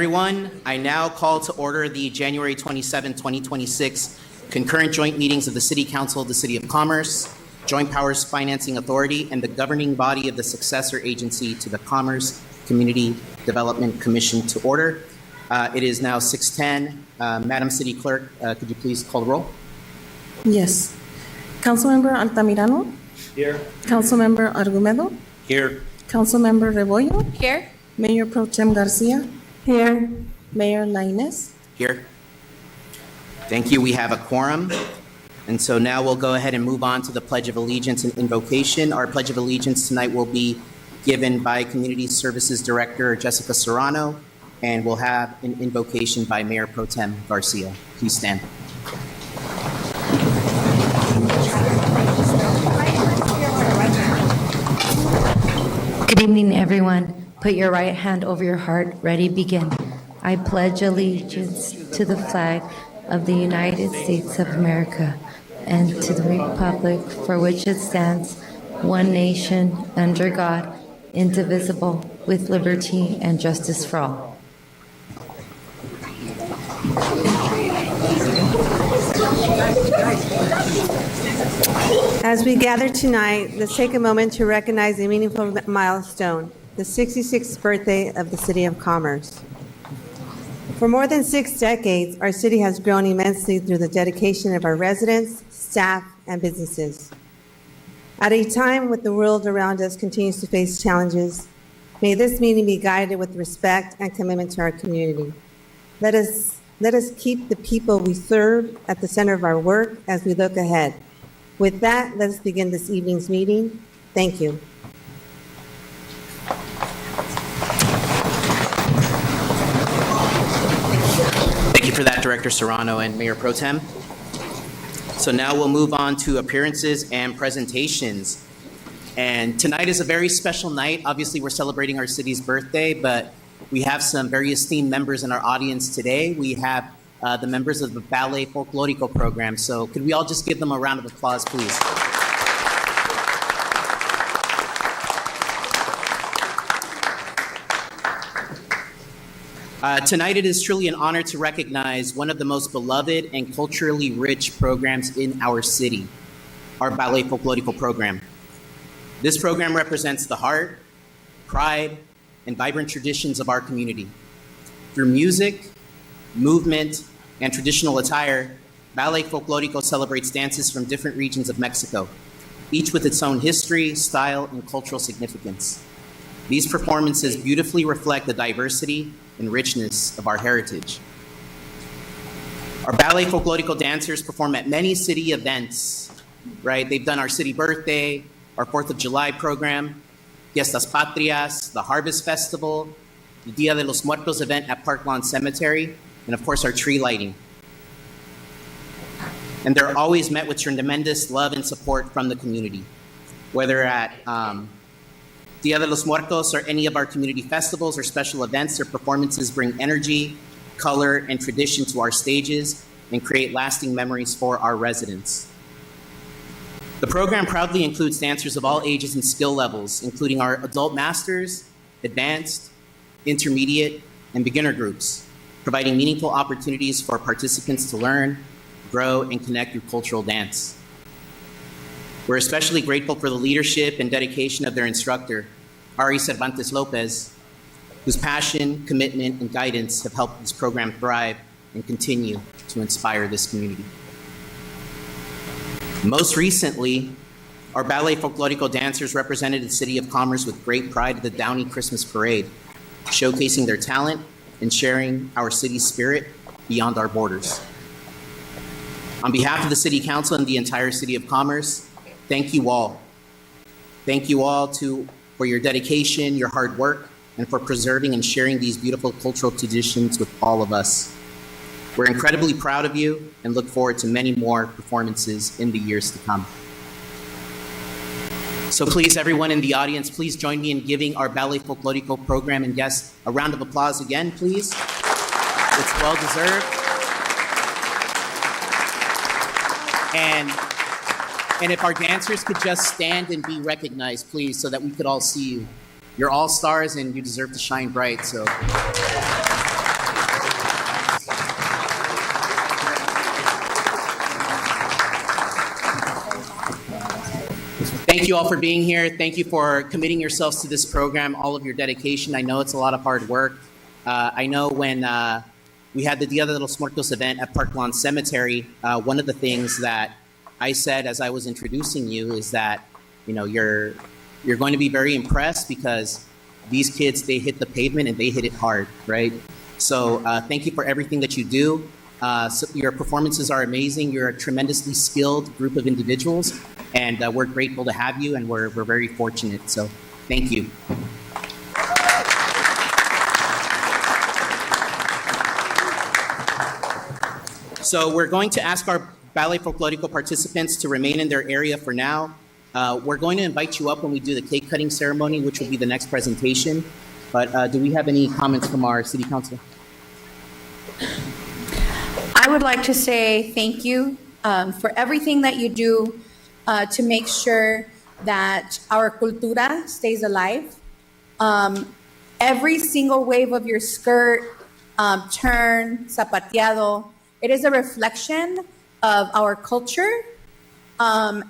everyone. I now call to order the January 27, 2026 concurrent joint meetings of the City Council of the City of Commerce, Joint Powers Financing Authority, and the governing body of the successor agency to the Commerce Community Development Commission to order. It is now 6:10. Madam City Clerk, could you please call the roll? Yes. Councilmember Altamirano? Here. Councilmember Argumedo? Here. Councilmember Rebollo? Here. Mayor Pro Tem Garcia? Here. Mayor Lainez? Here. Thank you. We have a quorum. And so now we'll go ahead and move on to the Pledge of Allegiance and invocation. Our Pledge of Allegiance tonight will be given by Community Services Director Jessica Serrano, and we'll have an invocation by Mayor Pro Tem Garcia. Please stand. Good evening, everyone. Put your right hand over your heart. Ready, begin. I pledge allegiance to the flag of the United States of America and to the republic for which it stands, one nation, under God, indivisible, with liberty and justice for all. As we gather tonight, let's take a moment to recognize a meaningful milestone, the 66th birthday of the City of Commerce. For more than 6 decades, our city has grown immensely through the dedication of our residents, staff, and businesses. At a time when the world around us continues to face challenges, may this meeting be guided with respect and commitment to our community. Let us keep the people we serve at the center of our work as we look ahead. With that, let us begin this evening's meeting. Thank you. Thank you for that, Director Serrano and Mayor Pro Tem. So now we'll move on to appearances and presentations. And tonight is a very special night. Obviously, we're celebrating our city's birthday, but we have some very esteemed members in our audience today. We have the members of the Ballet Folklorico program. So could we all just give them a round of applause, please? Tonight it is truly an honor to recognize one of the most beloved and culturally rich programs in our city, our Ballet Folklorico program. This program represents the heart, pride, and vibrant traditions of our community. Through music, movement, and traditional attire, Ballet Folklorico celebrates dances from different regions of Mexico, each with its own history, style, and cultural significance. These performances beautifully reflect the diversity and richness of our heritage. Our Ballet Folklorico dancers perform at many city events, right? They've done our city birthday, our 4th of July program, Fiestas Patrias, the Harvest Festival, the Dia de los Muertos event at Park Lawn Cemetery, and of course our tree lighting. And they're always met with tremendous love and support from the community, whether at Dia de los Muertos or any of our community festivals or special events. Their performances bring energy, color, and tradition to our stages and create lasting memories for our residents. The program proudly includes dancers of all ages and skill levels, including our adult masters, advanced, intermediate, and beginner groups, providing meaningful opportunities for participants to learn, grow, and connect through cultural dance. We're especially grateful for the leadership and dedication of their instructor, Ari Cervantes Lopez, whose passion, commitment, and guidance have helped this program thrive and continue to inspire this community. Most recently, our Ballet Folklorico dancers represented the City of Commerce with great pride at the Downey Christmas Parade, showcasing their talent and sharing our city's spirit beyond our borders. On behalf of the City Council and the entire City of Commerce, thank you all. Thank you all for your dedication, your hard work, and for preserving and sharing these beautiful cultural traditions with all of us. We're incredibly proud of you and look forward to many more performances in the years to come. So please, everyone in the audience, please join me in giving our Ballet Folklorico program and guests a round of applause again, please. It's well deserved. And if our dancers could just stand and be recognized, please, so that we could all see you. You're all stars and you deserve to shine bright, so. Thank you all for being here. Thank you for committing yourselves to this program, all of your dedication. I know it's a lot of hard work. I know when we had the Dia de los Muertos event at Park Lawn Cemetery, one of the things that I said as I was introducing you is that, you know, you're going to be very impressed because these kids, they hit the pavement and they hit it hard, right? So thank you for everything that you do. So your performances are amazing. You're a tremendously skilled group of individuals, and we're grateful to have you, and we're very fortunate. So thank you. So we're going to ask our Ballet Folklorico participants to remain in their area for now. We're going to invite you up when we do the cake cutting ceremony, which will be the next presentation. But do we have any comments from our city council? I would like to say thank you for everything that you do to make sure that our cultura stays alive. Every single wave of your skirt, turn, zapateado, it is a reflection of our culture,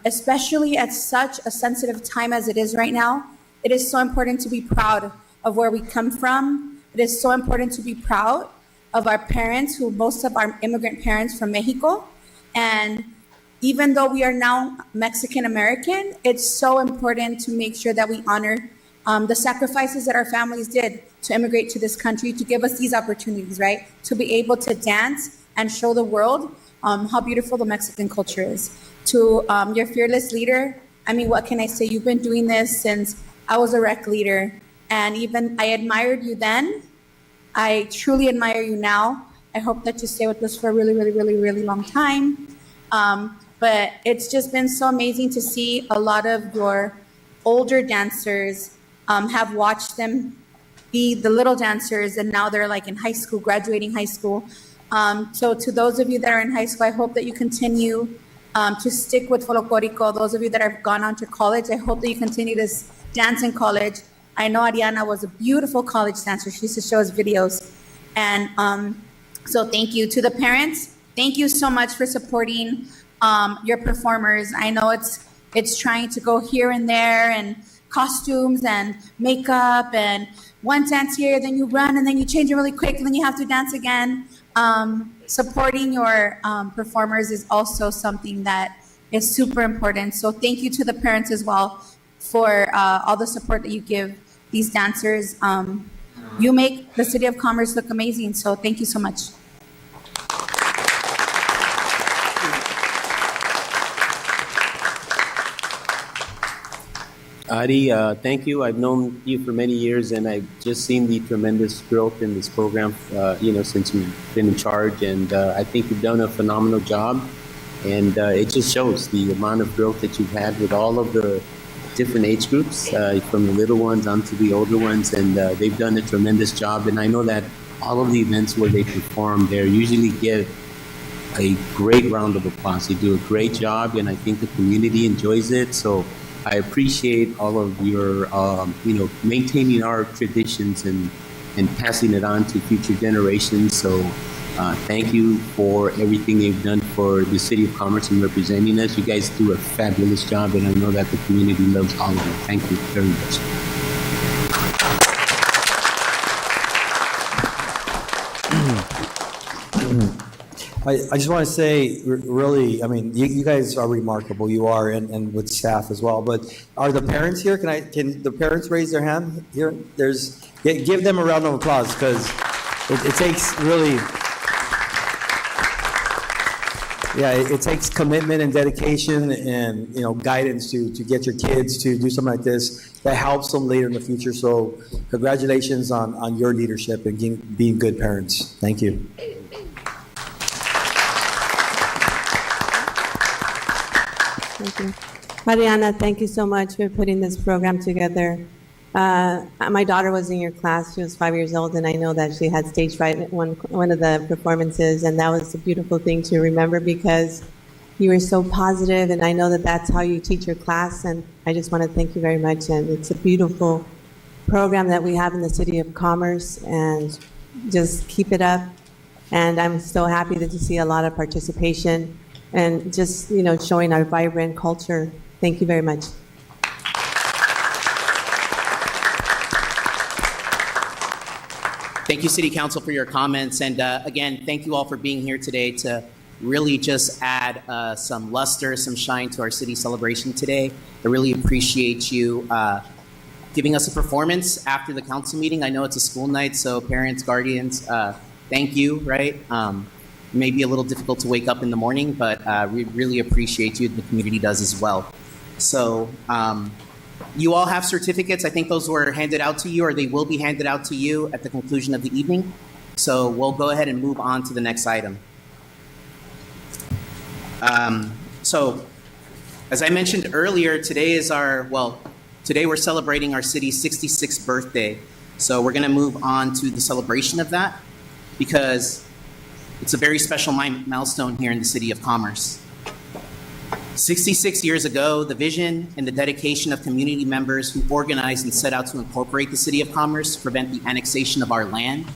especially at such a sensitive time as it is right now. It is so important to be proud of where we come from. It is so important to be proud of our parents, who most of our immigrant parents from Mexico. And even though we are now Mexican American, it's so important to make sure that we honor the sacrifices that our families did to immigrate to this country, to give us these opportunities, right? To be able to dance and show the world how beautiful the Mexican culture is. To your fearless leader, I mean, what can I say? You've been doing this since I was a rec leader, and even I admired you then. I truly admire you now. I hope that you stay with us for a really, really, really, really long time. But it's just been so amazing to see a lot of your older dancers have watched them be the little dancers, and now they're like in high school, graduating high school. So to those of you that are in high school, I hope that you continue to stick with Folklorico. Those of you that have gone on to college, I hope that you continue to dance in college. I know Ariana was a beautiful college dancer. She used to show us videos. And so thank you. To the parents, thank you so much for supporting your performers. I know it's trying to go here and there, and costumes and makeup, and one dance here, then you run, and then you change it really quick, and then you have to dance again. Supporting your performers is also something that is super important. So thank you to the parents as well for all the support that you give these dancers. You make the City of Commerce look amazing, so thank you so much. Ari, thank you. I've known you for many years, and I've just seen the tremendous growth in this program, since you've been in charge. And I think you've done a phenomenal job. And it just shows the amount of growth that you've had with all of the different age groups, from the little ones onto the older ones. And they've done a tremendous job. And I know that all of the events where they perform, they usually get a great round of applause. They do a great job, and I think the community enjoys it. So I appreciate all of your, maintaining our traditions and passing it on to future generations. So thank you for everything you've done for the City of Commerce and representing us. You guys do a fabulous job, and I know that the community loves all of it. Thank you very much. I just want to say, really, I mean, you guys are remarkable. You are, and with staff as well. But are the parents here? Can the parents raise their hand here? Give them a round of applause, because it takes really, it takes commitment and dedication and guidance to get your kids to do something like this that helps them later in the future. So congratulations on your leadership and being good parents. Thank you. Thank you. Mariana, thank you so much for putting this program together. My daughter was in your class. She was 5 years old, and I know that she had stage fright at one of the performances, and that was a beautiful thing to remember, because you were so positive, and I know that that's how you teach your class, and I just want to thank you very much. And it's a beautiful program that we have in the City of Commerce, and just keep it up. And I'm so happy to see a lot of participation and just, showing our vibrant culture. Thank you very much. Thank you, City Council, for your comments. And again, thank you all for being here today to really just add some luster, some shine to our city celebration today. I really appreciate you giving us a performance after the council meeting. I know it's a school night, so parents, guardians, thank you, right? It may be a little difficult to wake up in the morning, but we really appreciate you. The community does as well. So you all have certificates. I think those were handed out to you, or they will be handed out to you at the conclusion of the evening. So we'll go ahead and move on to the next item. So as I mentioned earlier, today we're celebrating our city's 66th birthday. So we're going to move on to the celebration of that because it's a very special milestone here in the City of Commerce. 66 years ago, the vision and the dedication of community members who organized and set out to incorporate the City of Commerce, prevent the annexation of our land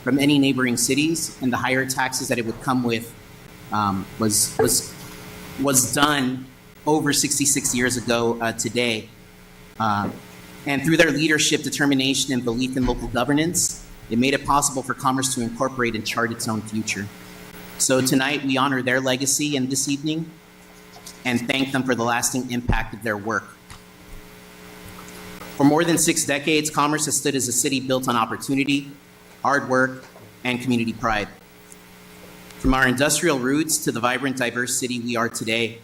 from any neighboring cities, and the higher taxes that it would come with, was done over 66 years ago today. And through their leadership, determination, and belief in local governance, it made it possible for Commerce to incorporate and chart its own future. So tonight, we honor their legacy in this evening and thank them for the lasting impact of their work. For more than 6 decades, Commerce has stood as a city built on opportunity, hard work, and community pride. From our industrial roots to the vibrant, diverse city we are today,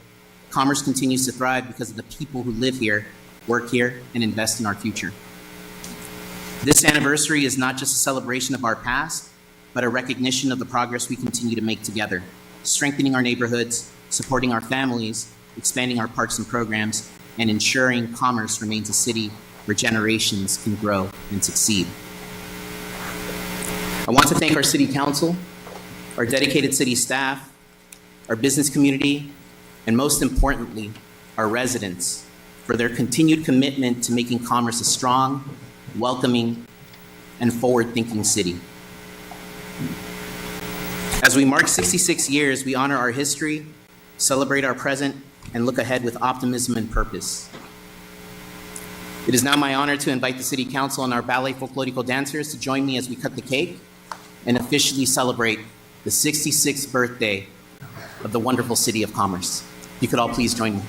Commerce continues to thrive because of the people who live here, work here, and invest in our future. This anniversary is not just a celebration of our past, but a recognition of the progress we continue to make together, strengthening our neighborhoods, supporting our families, expanding our parks and programs, and ensuring Commerce remains a city where generations can grow and succeed. I want to thank our City Council, our dedicated city staff, our business community, and most importantly, our residents for their continued commitment to making Commerce a strong, welcoming, and forward-thinking city. As we mark 66 years, we honor our history, celebrate our present, and look ahead with optimism and purpose. It is now my honor to invite the City Council and our ballet folklorico dancers to join me as we cut the cake and officially celebrate the 66th birthday of the wonderful City of Commerce. If you could all please join me.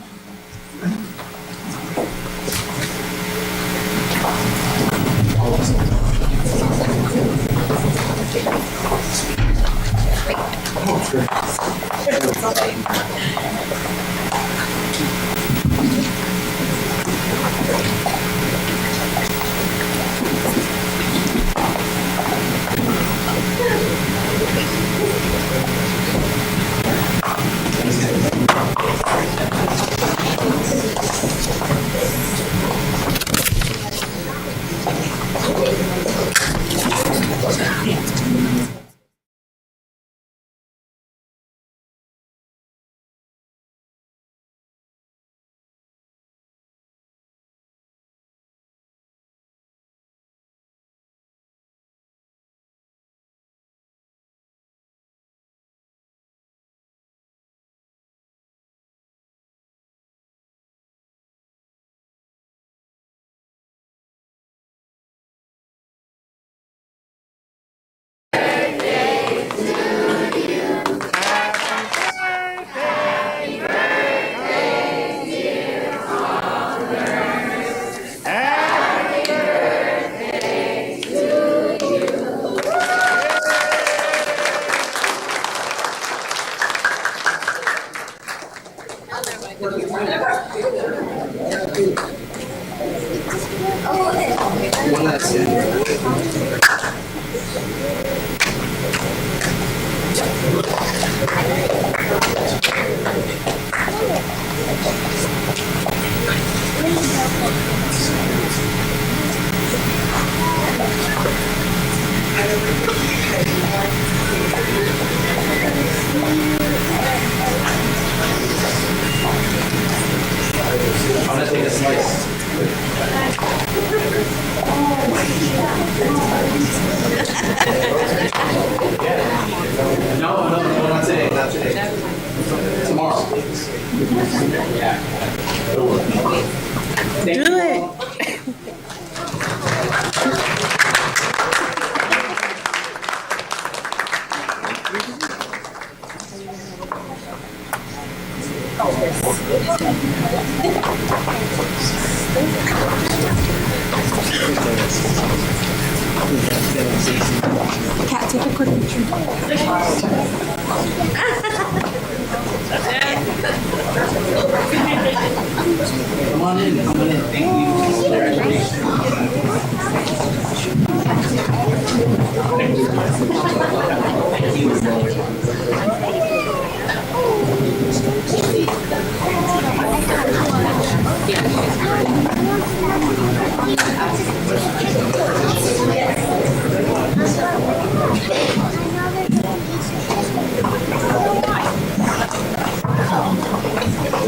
I'm gonna take a slice. No, not today, not today. Tomorrow. Do it. Cat, take a quick picture. Come on in, come on in.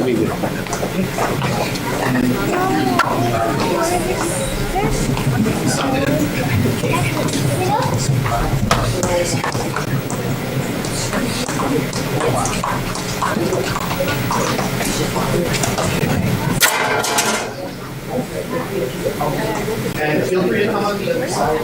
Thank you. And feel free to come on the other side.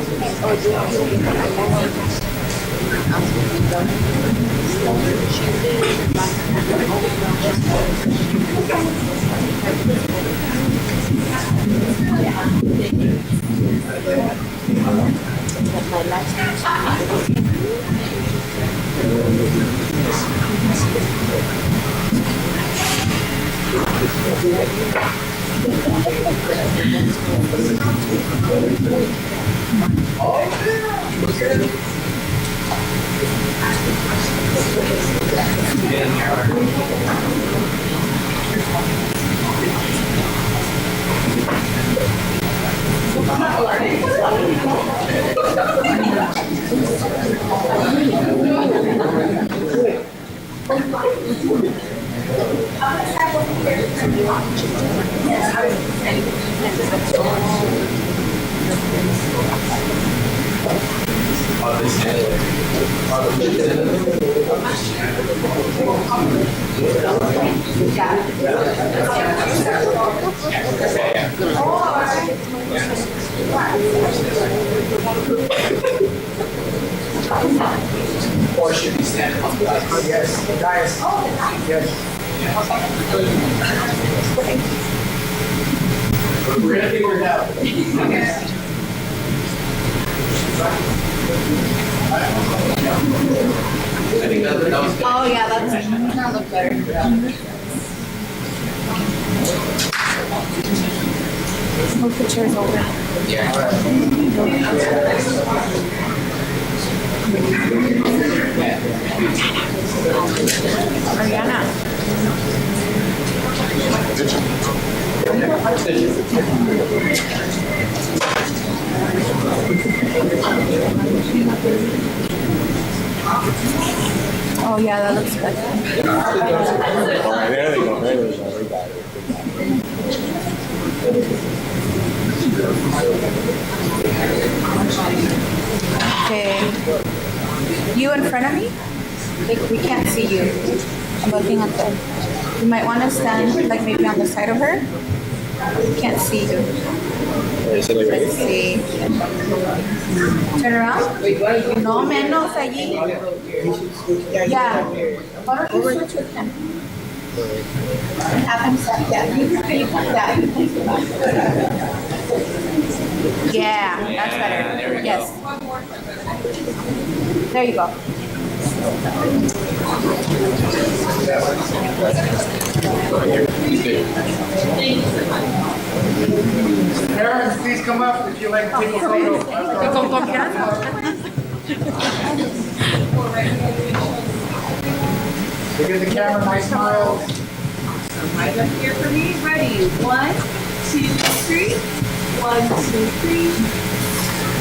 Or should we stand up? Yes, guys. Yes. We're gonna figure it out. I think that was good. Oh, yeah, that'll look better. Move the chairs over. Ariana. Oh, yeah, that looks good. There they go. There they go. We got it. Okay. You in front of me? Like, we can't see you. I'm looking at the. You might want to stand, like, maybe on the side of her. We can't see you. Let's see. Turn around. No menos allí. Yeah. Why don't you switch with him? Have him step down. You can come down. Yeah, that's better. Yes. There you go. Parents, please come up if you'd like to take a photo. Con confianza. Look at the camera, nice smile. Right up here for me. Ready? 1, 2, 3. 1, 2, 3.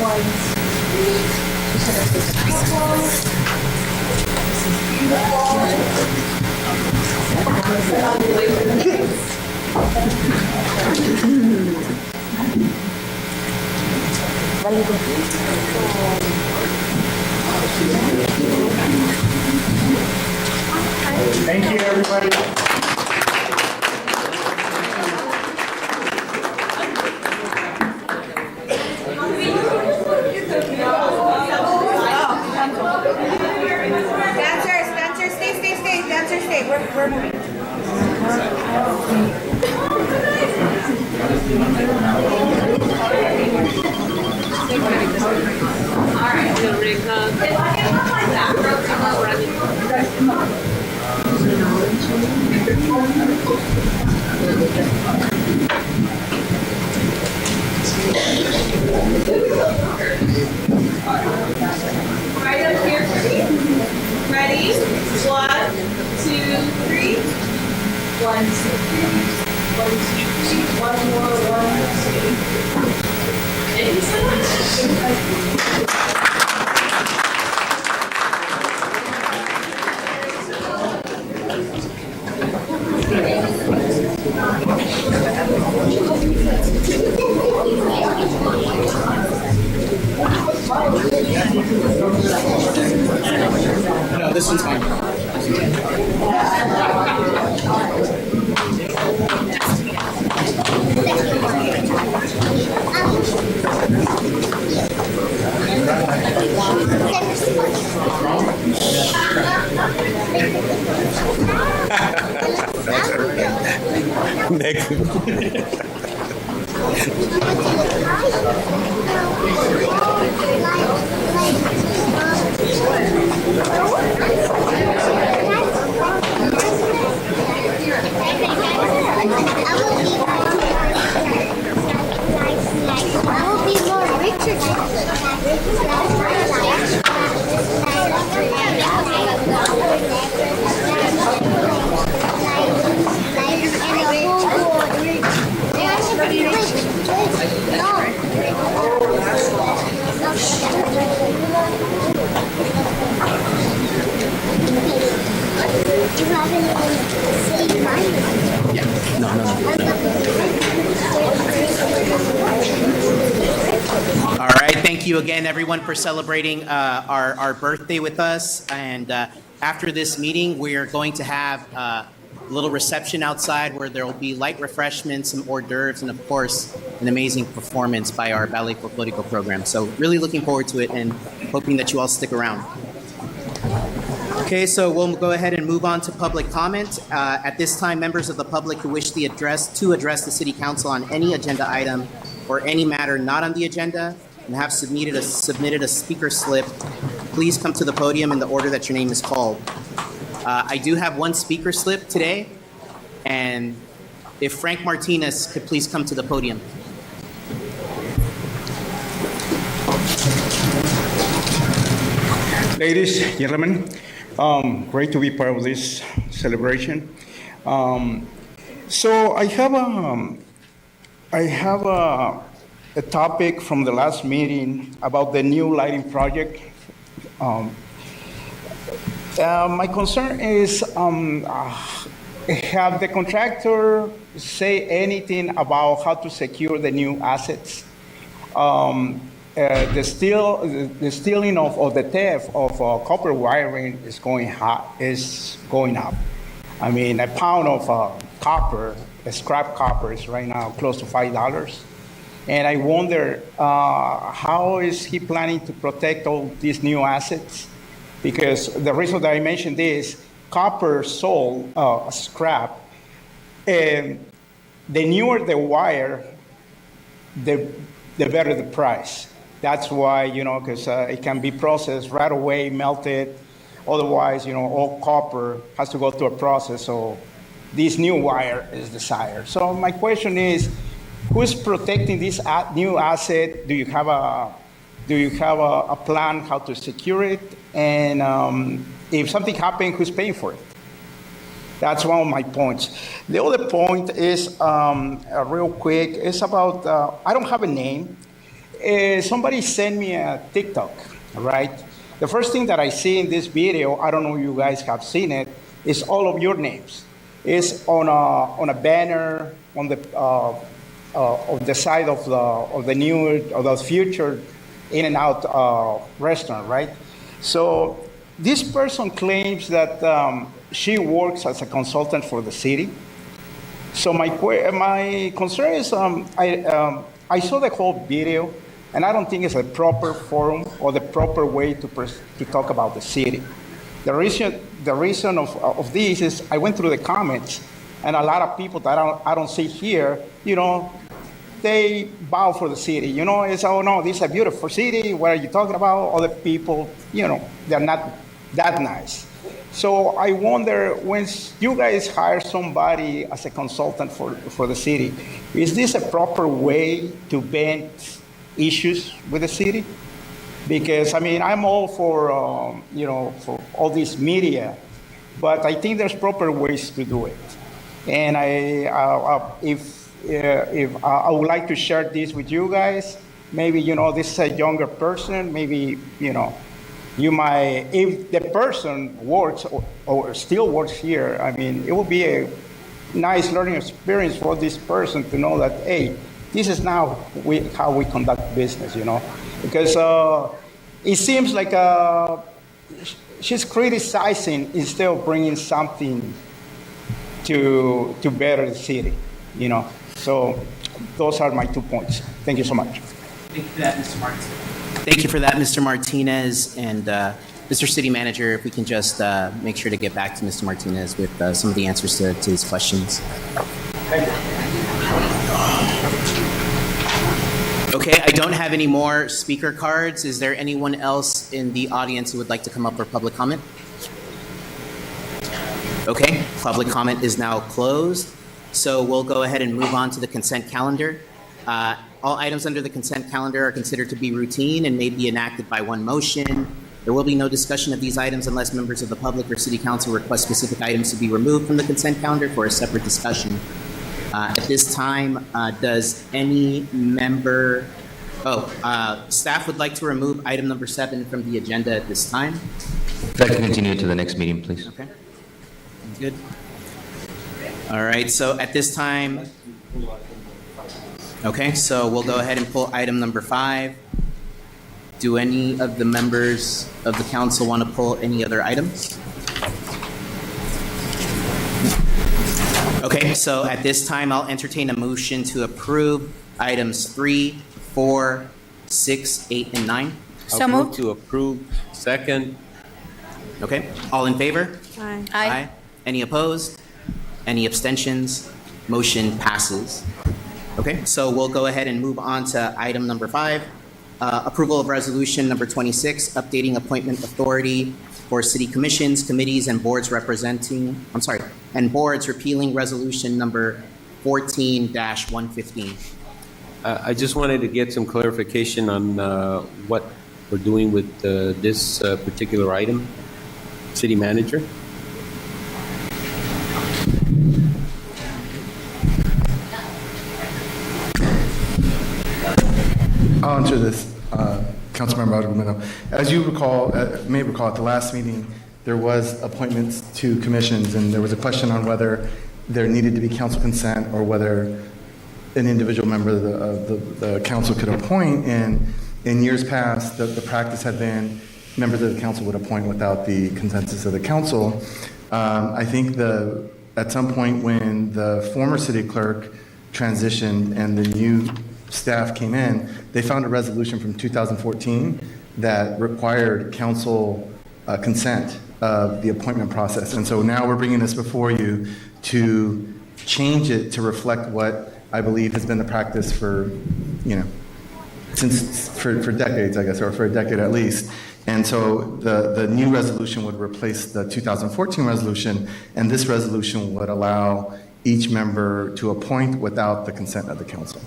1, 2, 3. Thank you, everybody. Dancers, stay. Dancers, stay. We're moving. Right up here for me. Ready? 1, 2, 3. 1, 2, 3. 1, 2, 3. One more. 1, 2. Thank you so much. No, this one's fine. All right, thank you again, everyone, for celebrating our birthday with us. And after this meeting, we are going to have a little reception outside where there will be light refreshments, some hors d'oeuvres, and of course, an amazing performance by our Ballet Folklorico program. So really looking forward to it and hoping that you all stick around. Okay, so we'll go ahead and move on to public comment. At this time, members of the public who wish to address the City Council on any agenda item or any matter not on the agenda and have submitted a speaker slip, please come to the podium in the order that your name is called. I do have one speaker slip today, and if Frank Martinez could please come to the podium. Ladies, gentlemen, great to be part of this celebration. So I have a topic from the last meeting about the new lighting project. My concern is, have the contractor say anything about how to secure the new assets? The stealing of the theft of copper wiring is going up. I mean, a pound of copper, scrap copper, is right now close to $5. And I wonder, how is he planning to protect all these new assets? Because the reason that I mentioned this, copper sold scrap, and the newer the wire, the better the price. That's why, because it can be processed right away, melted. Otherwise, all copper has to go through a process. So this new wire is desired. So my question is, who's protecting this new asset? Do you have a plan how to secure it? And if something happens, who's paying for it? That's one of my points. The other point is, real quick, it's about, I don't have a name. Somebody sent me a TikTok, right? The first thing that I see in this video, I don't know if you guys have seen it, is all of your names. It's on a banner on the side of the future In-N-Out restaurant, right? So this person claims that she works as a consultant for the city. So my concern is, I saw the whole video, and I don't think it's a proper forum or the proper way to talk about the city. The reason of this is I went through the comments, and a lot of people that I don't see here, they bow for the city. It's, oh no, this is a beautiful city. What are you talking about? Other people, they're not that nice. So I wonder, when you guys hire somebody as a consultant for the city, is this a proper way to bend issues with the city. Because, I mean, I'm all for, for all this media, but I think there's proper ways to do it. And if I would like to share this with you guys, maybe, this is a younger person, maybe, you might, if the person works or still works here, I mean, it would be a nice learning experience for this person to know that, hey, this is now how we conduct business, because it seems like she's criticizing instead of bringing something to better the city, So those are my 2 points. Thank you so much. Thank you for that, Mr. Martinez. Thank you for that, Mr. Martinez. And Mr. City Manager, if we can just make sure to get back to Mr. Martinez with some of the answers to his questions. Okay, I don't have any more speaker cards. Is there anyone else in the audience who would like to come up for public comment? Okay, public comment is now closed. So we'll go ahead and move on to the consent calendar. All items under the consent calendar are considered to be routine and may be enacted by one motion. There will be no discussion of these items unless members of the public or city council request specific items to be removed from the consent calendar for a separate discussion. At this time, does any member, staff would like to remove item number 7 from the agenda at this time? If I can continue to the next meeting, please. Okay, good. All right, so at this time, okay, so we'll go ahead and pull item number 5. Do any of the members of the council want to pull any other items? Okay, so at this time, I'll entertain a motion to approve items 3, 4, 6, 8, and 9. So moved. To approve. Second. Okay, all in favor? Aye. Aye. Any opposed? Any abstentions? Motion passes. Okay, so we'll go ahead and move on to item number 5. Approval of resolution number 26, updating appointment authority for city commissions, committees, and boards and boards repealing resolution number 14-115. I just wanted to get some clarification on what we're doing with this particular item. City Manager? I'll answer this, Councilmember Argumento. As you may recall, at the last meeting, there was appointments to commissions, and there was a question on whether there needed to be council consent or whether an individual member of the council could appoint. And in years past, the practice had been members of the council would appoint without the consensus of the council. I think at some point when the former city clerk transitioned and the new staff came in, they found a resolution from 2014 that required council consent of the appointment process. And so now we're bringing this before you to change it to reflect what I believe has been the practice for decades, I guess, or for a decade at least. And so the new resolution would replace the 2014 resolution, and this resolution would allow each member to appoint without the consent of the council.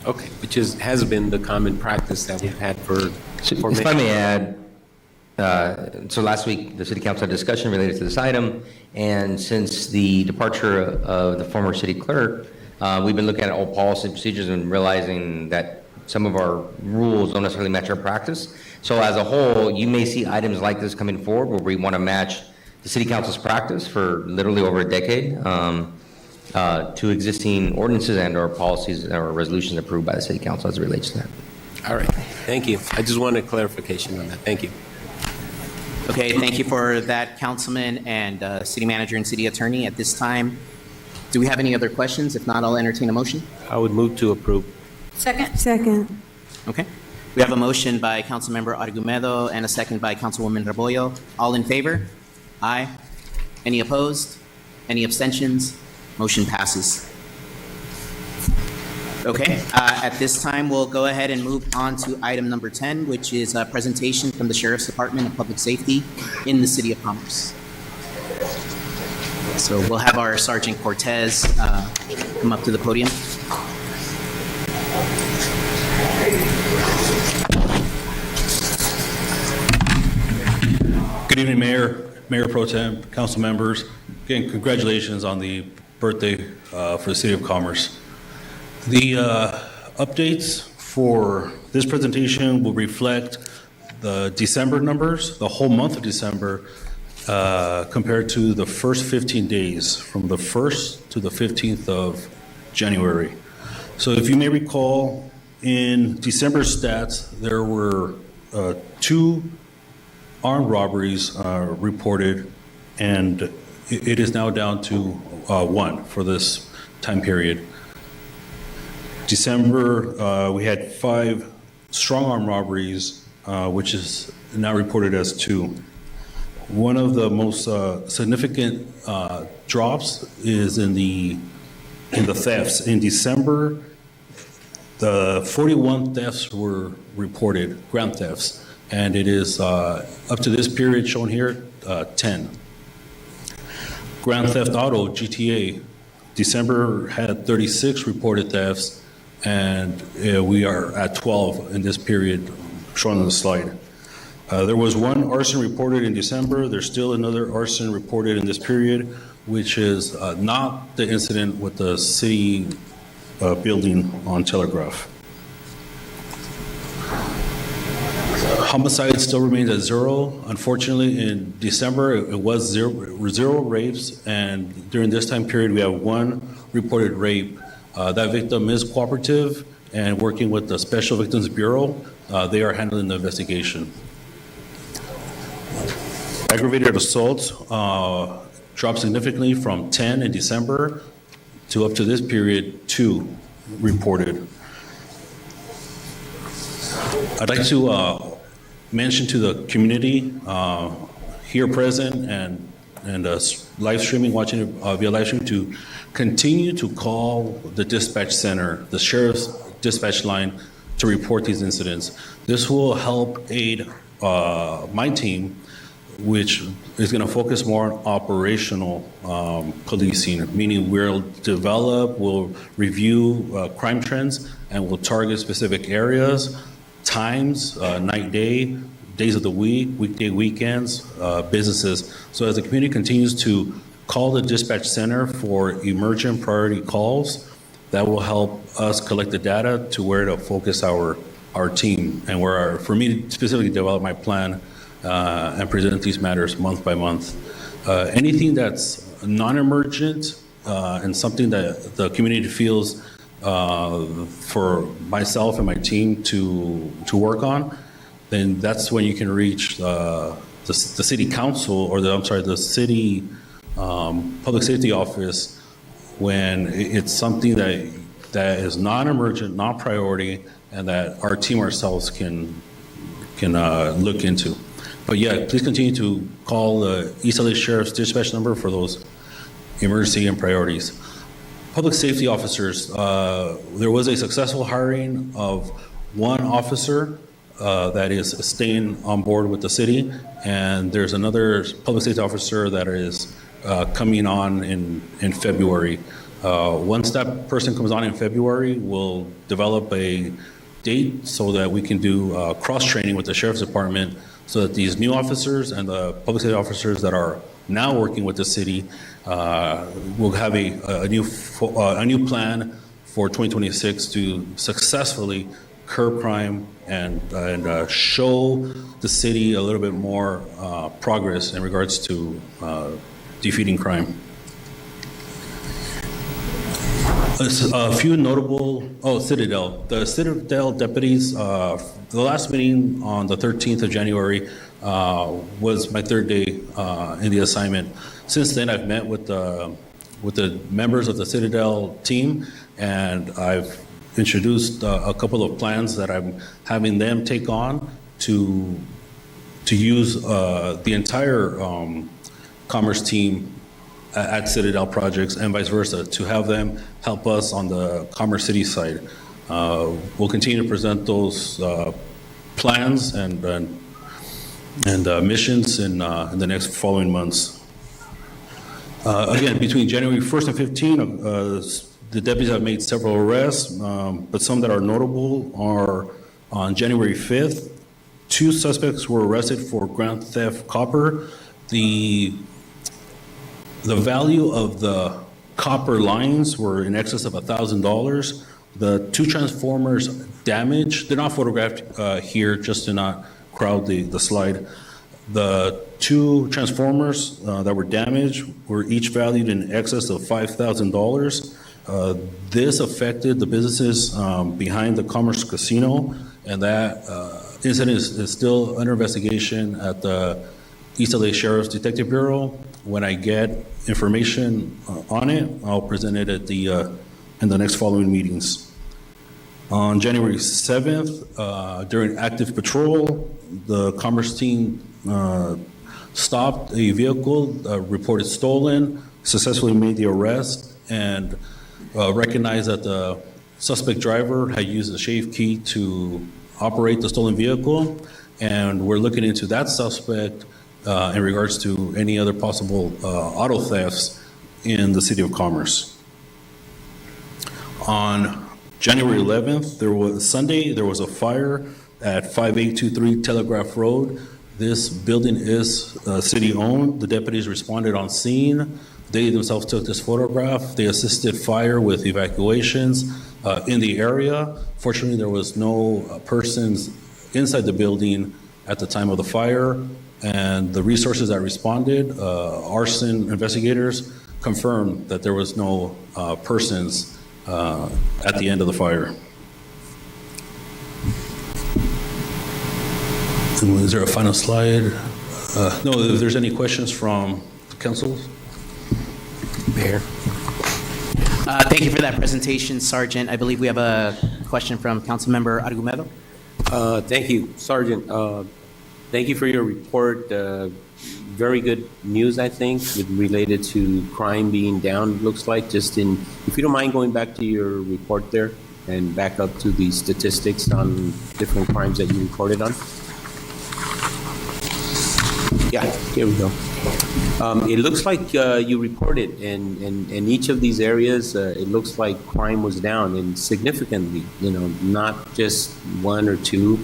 Okay, which has been the common practice that we've had for If I may add, so last week, the city council had a discussion related to this item, and since the departure of the former city clerk, we've been looking at all policy and procedures and realizing that some of our rules don't necessarily match our practice. So as a whole, you may see items like this coming forward where we want to match the city council's practice for literally over a decade to existing ordinances and or policies or resolutions approved by the city council as it relates to that. All right, thank you. I just wanted clarification on that. Thank you. Okay, thank you for that, Councilman and City Manager and City Attorney. At this time, do we have any other questions? If not, I'll entertain a motion. I would move to approve. Second. Okay. We have a motion by Councilmember Argumedo and a second by Councilwoman Rebollo. All in favor? Aye. Any opposed? Any abstentions? Motion passes. Okay, at this time, we'll go ahead and move on to item number 10, which is a presentation from the Sheriff's Department of Public Safety in the City of Commerce. So we'll have our Sergeant Cortez come up to the podium. Good evening, Mayor, Mayor Pro Tem, council members. Again, congratulations on the birthday for the City of Commerce. The updates for this presentation will reflect the December numbers, the whole month of December, compared to the first 15 days, from the 1st to the 15th of January. So if you may recall, in December stats, there were 2 armed robberies reported, and it is now down to 1 for this time period. December, we had 5 strong arm robberies, which is now reported as 2. One of the most significant drops is in the thefts. In December, the 41 thefts were reported, grand thefts, and it is up to this period shown here, 10. Grand Theft Auto, GTA, December had 36 reported thefts, and we are at 12 in this period shown on the slide. There was 1 arson reported in December. There's still another arson reported in this period, which is not the incident with the city building on Telegraph. Homicide still remains at 0. Unfortunately, in December, it was 0 rapes, and during this time period, we have 1 reported rape. That victim is cooperative and working with the Special Victims Bureau. They are handling the investigation. Aggravated assault dropped significantly from 10 in December to up to this period, 2 reported. I'd like to mention to the community here present and live streaming, watching it via live stream, to continue to call the dispatch center, the sheriff's dispatch line, to report these incidents. This will help aid my team, which is going to focus more on operational policing, meaning we'll develop, we'll review crime trends, and we'll target specific areas, times, night, day, days of the week, weekday, weekends, businesses. So as the community continues to call the dispatch center for emergent priority calls, that will help us collect the data to where to focus our team, and for me to specifically develop my plan and present these matters month by month. Anything that's non-emergent and something that the community feels for myself and my team to work on, then that's when you can reach the city council, or the city public safety office, when it's something that is non-emergent, not priority, and that our team ourselves can look into. But yeah, please continue to call the East LA Sheriff's dispatch number for those emergency and priorities. Public safety officers, there was a successful hiring of 1 officer that is staying on board with the city, and there's another public safety officer that is coming on in February. Once that person comes on in February, we'll develop a date so that we can do cross-training with the Sheriff's Department, so that these new officers and the public safety officers that are now working with the city will have a new plan for 2026 to successfully curb crime and show the city a little bit more progress in regards to defeating crime. A few notable, Citadel. The Citadel deputies, the last meeting on the 13th of January was my 3rd day in the assignment. Since then, I've met with the members of the Citadel team, and I've introduced a couple of plans that I'm having them take on to use the entire commerce team at Citadel projects, and vice versa, to have them help us on the Commerce City side. We'll continue to present those plans and missions in the next following months. Again, between January 1st and 15th, the deputies have made several arrests, but some that are notable are on January 5th, 2 suspects were arrested for grand theft copper. The value of the copper lines were in excess of $1,000. The 2 transformers damaged, they're not photographed here just to not crowd the slide. The 2 transformers that were damaged were each valued in excess of $5,000. This affected the businesses behind the Commerce Casino, and that incident is still under investigation at the East LA Sheriff's Detective Bureau. When I get information on it, I'll present it at in the next following meetings. On January 7th, during active patrol, the Commerce team stopped a vehicle reported stolen, successfully made the arrest, and recognized that the suspect driver had used a shave key to operate the stolen vehicle, and we're looking into that suspect in regards to any other possible auto thefts in the City of Commerce. On January 11th, Sunday, there was a fire at 5823 Telegraph Road. This building is city-owned. The deputies responded on scene. They themselves took this photograph. They assisted fire with evacuations in the area. Fortunately, there was no persons inside the building at the time of the fire, and the resources that responded, arson investigators, confirmed that there was no persons at the end of the fire. And is there a final slide? No, if there's any questions from the council? Mayor. Thank you for that presentation, Sergeant. I believe we have a question from Councilmember Argumedo. Thank you, Sergeant. Thank you for your report. Very good news, I think, related to crime being down, it looks like. If you don't mind going back to your report there and back up to the statistics on different crimes that you reported on. Yeah, here we go. It looks like you reported in each of these areas, it looks like crime was down and significantly, not just 1 or 2,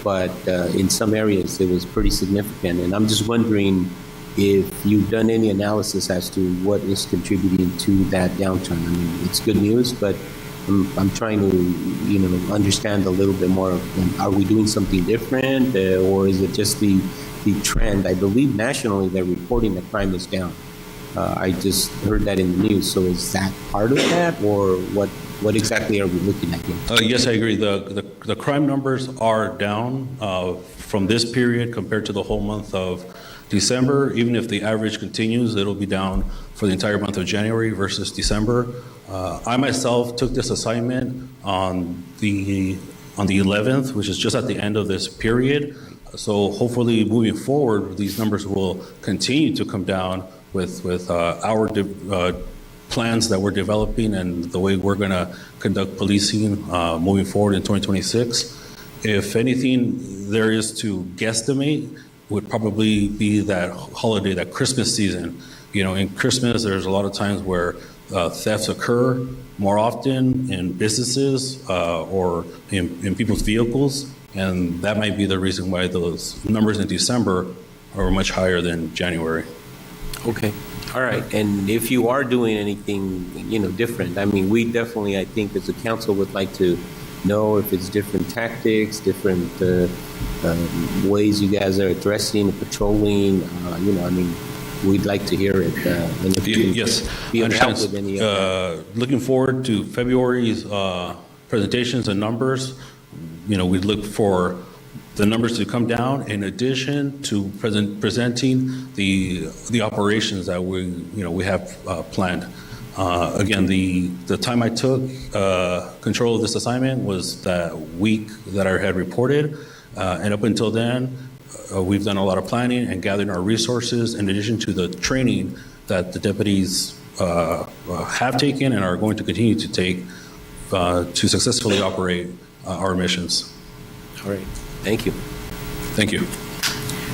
but in some areas it was pretty significant. And I'm just wondering if you've done any analysis as to what is contributing to that downturn. I mean, it's good news, but I'm trying to, understand a little bit more. Are we doing something different, or is it just the trend? I believe nationally they're reporting that crime is down. I just heard that in the news. So is that part of that, or what exactly are we looking at here? Yes, I agree. The crime numbers are down from this period compared to the whole month of December. Even if the average continues, it'll be down for the entire month of January versus December. I myself took this assignment on the 11th, which is just at the end of this period. So hopefully moving forward, these numbers will continue to come down with our plans that we're developing and the way we're going to conduct policing moving forward in 2026. If anything there is to guesstimate, would probably be that holiday, that Christmas season. In Christmas, there's a lot of times where thefts occur more often in businesses or in people's vehicles. And that might be the reason why those numbers in December are much higher than January. Okay. All right. And if you are doing anything, different, I mean, we definitely, I think, as a council would like to know if it's different tactics, different ways you guys are addressing, patrolling, I mean, we'd like to hear it. And if you yes, be I able to help understand. with any of that. Looking forward to February's presentations and numbers. We'd look for the numbers to come down in addition to presenting the operations that we have planned. Again, the time I took control of this assignment was that week that I had reported, and up until then, we've done a lot of planning and gathering our resources in addition to the training that the deputies have taken and are going to continue to take to successfully operate our missions. All right. Thank you. Thank you.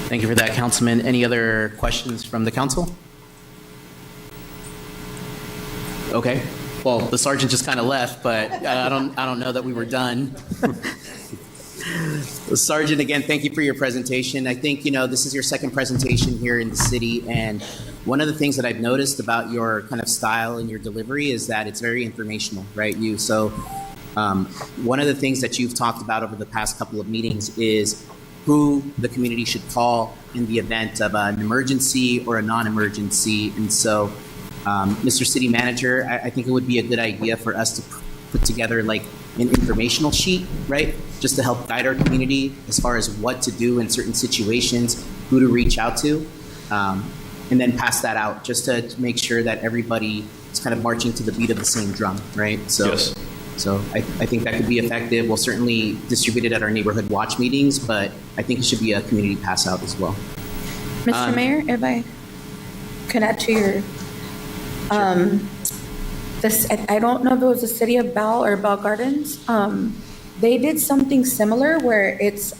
Thank you for that, Councilman. Any other questions from the council? Okay. Well, the sergeant just kind of left, but I don't know that we were done. Sergeant, again, thank you for your presentation. I think, this is your second presentation here in the city, and one of the things that I've noticed about your kind of style and your delivery is that it's very informational, right? One of the things that you've talked about over the past couple of meetings is who the community should call in the event of an emergency or a non-emergency. And so, Mr. City Manager, I think it would be a good idea for us to put together like an informational sheet, right? Just to help guide our community as far as what to do in certain situations, who to reach out to, and then pass that out just to make sure that everybody is kind of marching to the beat of the same drum, right? Yes. So I think that could be effective. We'll certainly distribute it at our neighborhood watch meetings, but I think it should be a community pass out as well. Mr. Mayor, if I can add to your, I don't know if it was the city of Bell or Bell Gardens. They did something similar where it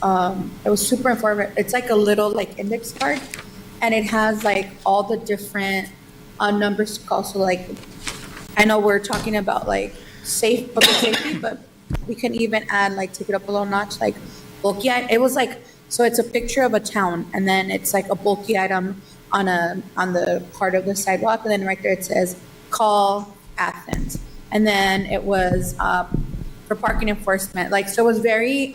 was super informative. It's like a little like index card, and it has like all the different numbers to call. So like, I know we're talking about like public safety, but we can even add like, take it up a little notch, like bulky. It was like, so it's a picture of a town, and then it's like a bulky item on the part of the sidewalk, and then right there it says call Athens, and then it was for parking enforcement. Like, so it was very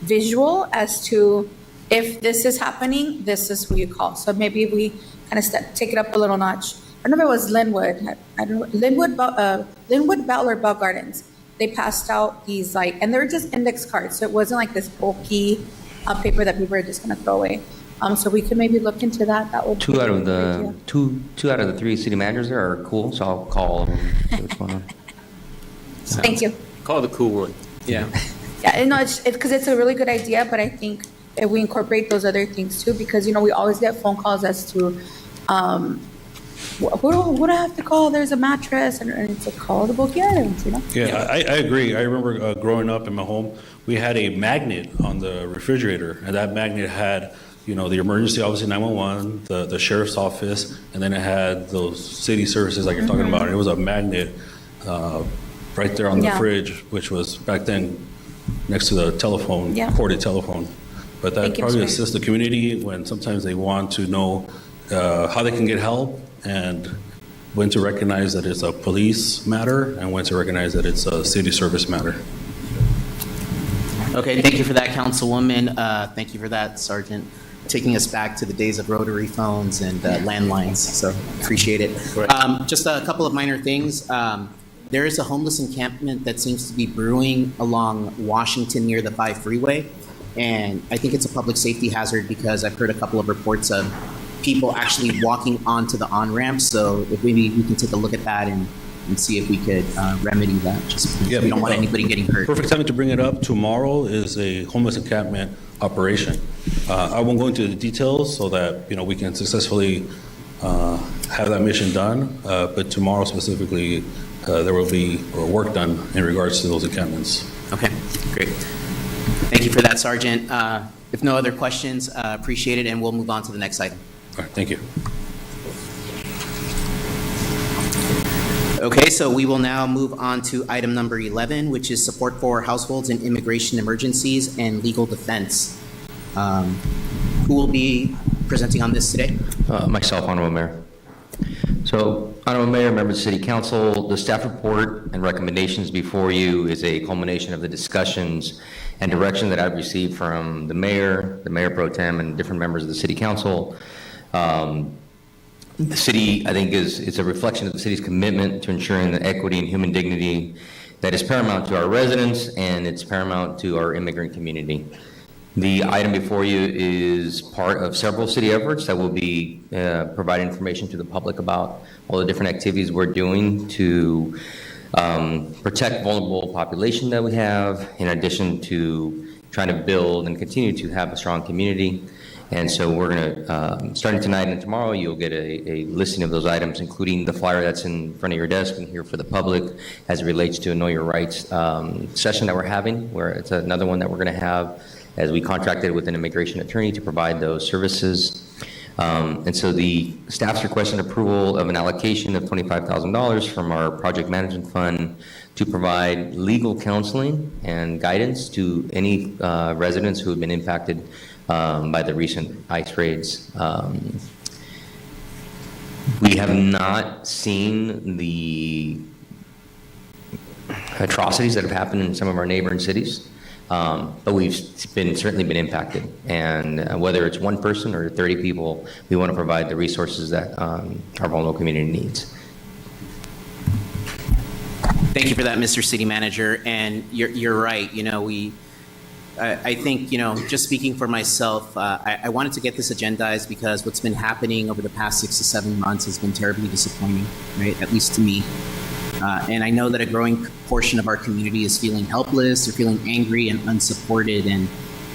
visual as to if this is happening, this is who you call. So maybe we kind of take it up a little notch. I don't know if it was Linwood. I don't know, Linwood, Bell, or Bell Gardens. They passed out these and they were just index cards, so it wasn't like this bulky paper that people are just going to throw away. So we could maybe look into that. That would Two out of the three city managers there are cool, so I'll call them. See what's going on. Thank you. Call the cool one. Yeah. Yeah, no, it's because it's a really good idea, but I think if we incorporate those other things too, because we always get phone calls as to who do I have to call? There's a mattress, and it's a call the bulky items, Yeah, I agree. I remember growing up in my home, we had a magnet on the refrigerator, and that magnet had, the emergency, obviously 911, the sheriff's office, and then it had those city services like you're talking about. And it was a magnet right there on the fridge, which was back then next to the telephone, corded telephone. But that probably assists the community when sometimes they want to know how they can get help, and when to recognize that it's a police matter and when to recognize that it's a city service matter. Okay, thank you for that, Councilwoman. Thank you for that, Sergeant. Taking us back to the days of rotary phones and landlines, so appreciate it. Just a couple of minor things. There is a homeless encampment that seems to be brewing along Washington near the 5 freeway, and I think it's a public safety hazard because I've heard a couple of reports of people actually walking onto the on-ramp. So if maybe we can take a look at that and see if we could remedy that, just because we don't want anybody getting hurt. Perfect time to bring it up. Tomorrow is a homeless encampment operation. I won't go into the details so that we can successfully have that mission done. But tomorrow specifically, there will be work done in regards to those encampments. Okay, great. Thank you for that, Sergeant. If no other questions, appreciate it, and we'll move on to the next item. All right, thank you. Okay, so we will now move on to item number 11, which is support for households in immigration emergencies and legal defense. Who will be presenting on this today? Myself, Honorable Mayor. So, Honorable Mayor, members of City Council, the staff report and recommendations before you is a culmination of the discussions and direction that I've received from the Mayor Pro Tem, and different members of the City Council. The city, I think, it's a reflection of the city's commitment to ensuring the equity and human dignity that is paramount to our residents, and it's paramount to our immigrant community. The item before you is part of several city efforts that will be providing information to the public about all the different activities we're doing to protect vulnerable population that we have, in addition to trying to build and continue to have a strong community. And so we're going to, starting tonight and tomorrow, you'll get a listing of those items, including the flyer that's in front of your desk and here for the public as it relates to a Know Your Rights session that we're having, where it's another one that we're going to have as we contracted with an immigration attorney to provide those services. And so the staff's requesting approval of an allocation of $25,000 from our project management fund to provide legal counseling and guidance to any residents who have been impacted by the recent ICE raids. We have not seen the atrocities that have happened in some of our neighboring cities, but we've certainly been impacted. And whether it's one person or 30 people, we want to provide the resources that our vulnerable community needs. Thank you for that, Mr. City Manager. And you're right. I think, just speaking for myself, I wanted to get this agendized because what's been happening over the past 6 to 7 months has been terribly disappointing, right? At least to me. And I know that a growing portion of our community is feeling helpless, they're feeling angry and unsupported. And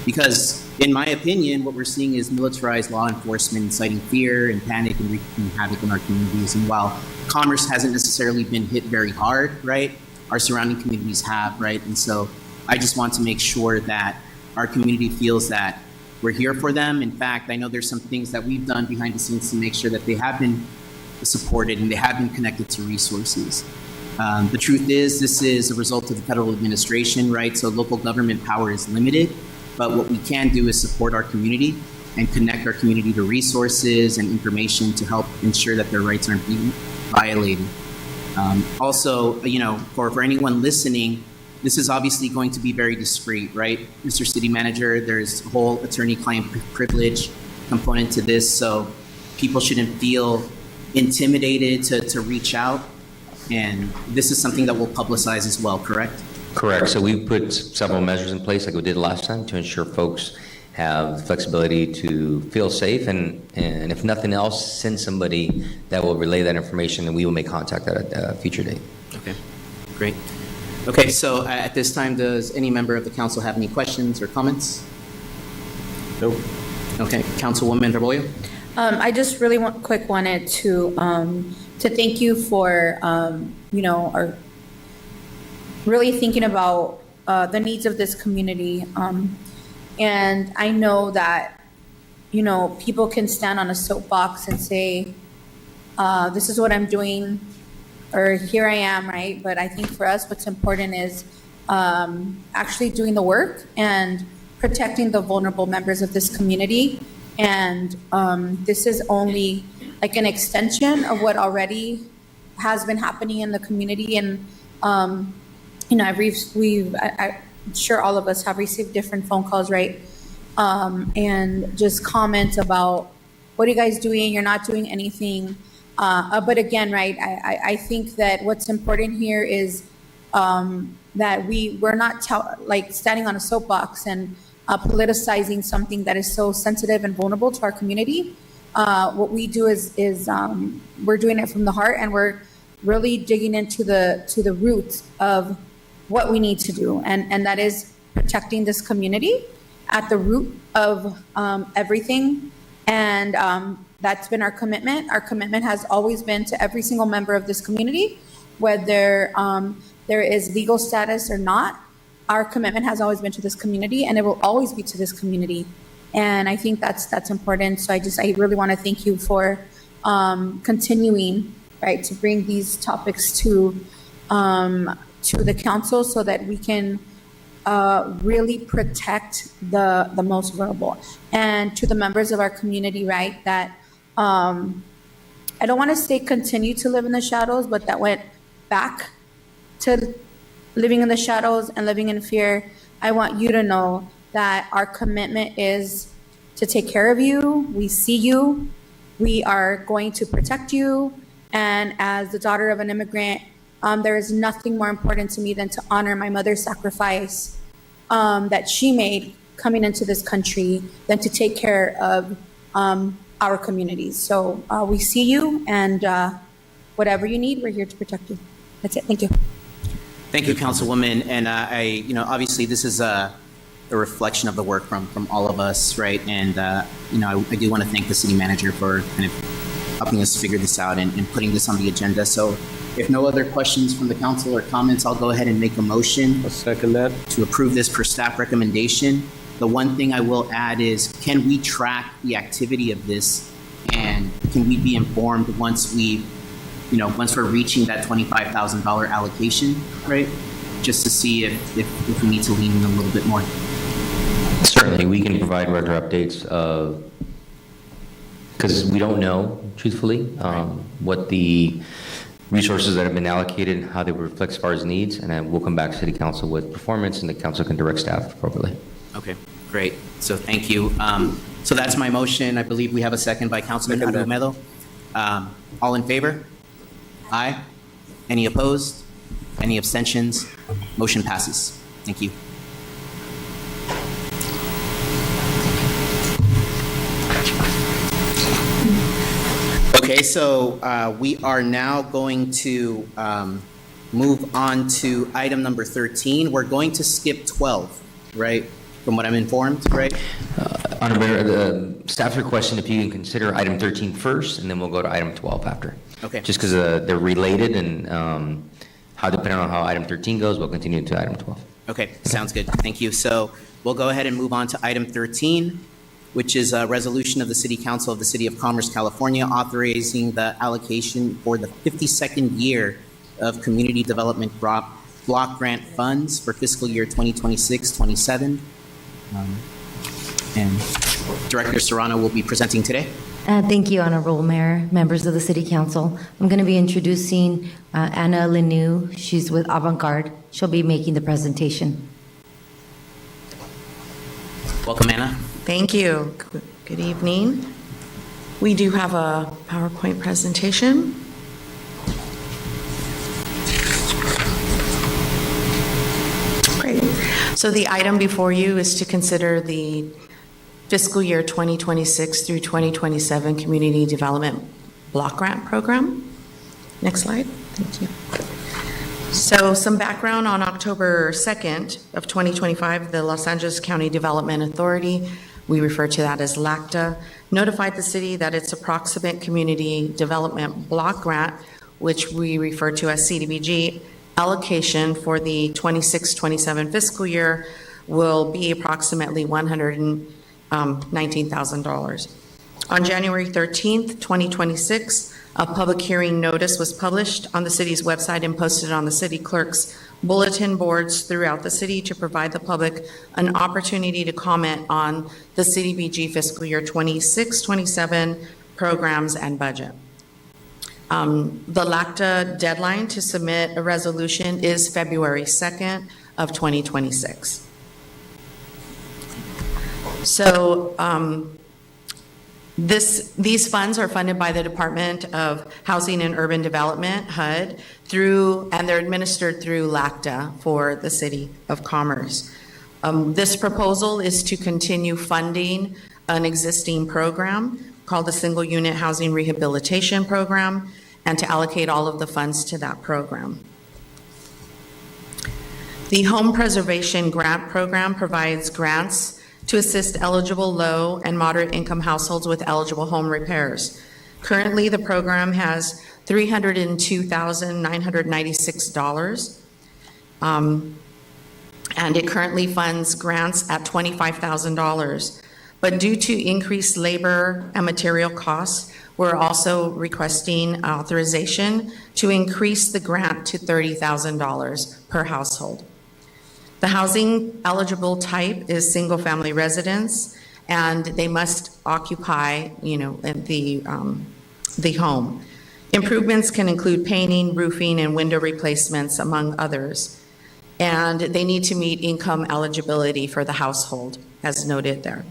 because, in my opinion, what we're seeing is militarized law enforcement inciting fear and panic and wreaking havoc in our communities. And while Commerce hasn't necessarily been hit very hard, right, our surrounding communities have, right? And so I just want to make sure that our community feels that we're here for them. In fact, I know there's some things that we've done behind the scenes to make sure that they have been supported and they have been connected to resources. The truth is, this is a result of the federal administration, right? So local government power is limited, but what we can do is support our community and connect our community to resources and information to help ensure that their rights aren't being violated. Also, for anyone listening, this is obviously going to be very discreet, right? Mr. City Manager, there's a whole attorney-client privilege component to this, so people shouldn't feel intimidated to reach out. And this is something that we'll publicize as well, correct? Correct. So we've put several measures in place like we did last time to ensure folks have flexibility to feel safe and if nothing else, send somebody that will relay that information and we will make contact at a future date. Okay, great. Okay, so at this time, does any member of the council have any questions or comments? Nope. Okay, Councilwoman Rebollo? I just really wanted to thank you for, our really thinking about the needs of this community. And I know that, people can stand on a soapbox and say, this is what I'm doing, or here I am, right? But I think for us, what's important is actually doing the work and protecting the vulnerable members of this community. And this is only like an extension of what already has been happening in the community. And, I'm sure all of us have received different phone calls, right? And just comments about, what are you guys doing? You're not doing anything. But again, right, I think that what's important here is that we're not standing on a soapbox and politicizing something that is so sensitive and vulnerable to our community. What we do is we're doing it from the heart, and we're really digging into the roots of what we need to do, and that is protecting this community at the root of everything. And that's been our commitment. Our commitment has always been to every single member of this community, whether there is legal status or not. Our commitment has always been to this community, and it will always be to this community. And I think that's important. So I really want to thank you for continuing, right, to bring these topics to the council so that we can really protect the most vulnerable. And to the members of our community, right, that I don't want to say continue to live in the shadows, but that went back to living in the shadows and living in fear. I want you to know that our commitment is to take care of you. We see you. We are going to protect you. And as the daughter of an immigrant, there is nothing more important to me than to honor my mother's sacrifice that she made coming into this country, than to take care of our communities. So we see you, and whatever you need, we're here to protect you. That's it. Thank you. Thank you, Councilwoman. And obviously this is a reflection of the work from all of us, right? And I do want to thank the city manager for kind of helping us figure this out and putting this on the agenda. So if no other questions from the council or comments, I'll go ahead and make a motion. I'll second that. To approve this per staff recommendation. The one thing I will add is, can we track the activity of this And can we be informed once once we're reaching that $25,000 allocation, right? Just to see if we need to lean in a little bit more. Certainly, we can provide regular updates because we don't know, truthfully, what the resources that have been allocated, how they reflect as far as needs, and then we'll come back to City Council with performance, and the council can direct staff appropriately. Okay, great. So thank you. So that's my motion. I believe we have a second by Councilman Argumedo. All in favor? Aye. Any opposed? Any abstentions? Motion passes. Thank you. Okay, so we are now going to move on to item number 13. We're going to skip 12, right? From what I'm informed, right? Honorable Mayor, the staff requesting if you can consider item 13 first, and then we'll go to item 12 after. Okay. Just because they're related, and depending on how item 13 goes, we'll continue to item 12. Okay, sounds good. Thank you. So we'll go ahead and move on to item 13, which is a resolution of the City Council of the City of Commerce, California, authorizing the allocation for the 52nd year of Community Development Block Grant Funds for fiscal year 2026-27. And Director Serrano will be presenting today. Thank you, Honorable Mayor, members of the City Council. I'm going to be introducing Anna Lenu. She's with Avantgarde. She'll be making the presentation. Welcome, Anna. Thank you. Good evening. We do have a PowerPoint presentation. Great. So the item before you is to consider the fiscal year 2026 through 2027 Community Development Block Grant Program. Next slide. Thank you. So some background on October 2nd of 2025, the Los Angeles County Development Authority, we refer to that as LACTA, notified the city that its approximate community development block grant, which we refer to as CDBG, allocation for the 26-27 fiscal year will be approximately $119,000. On January 13th, 2026, a public hearing notice was published on the city's website and posted on the city clerk's bulletin boards throughout the city to provide the public an opportunity to comment on the CDBG fiscal year 26-27 programs and budget. The LACTA deadline to submit a resolution is February 2nd of 2026. So these funds are funded by the Department of Housing and Urban Development, HUD, and they're administered through LACTA for the City of Commerce. This proposal is to continue funding an existing program called the Single Unit Housing Rehabilitation Program, and to allocate all of the funds to that program. The Home Preservation Grant Program provides grants to assist eligible low and moderate income households with eligible home repairs. Currently, the program has $302,996, and it currently funds grants at $25,000. But due to increased labor and material costs, we're also requesting authorization to increase the grant to $30,000 per household. The housing eligible type is single-family residence, and they must occupy, the home. Improvements can include painting, roofing, and window replacements, among others. And they need to meet income eligibility for the household, as noted there.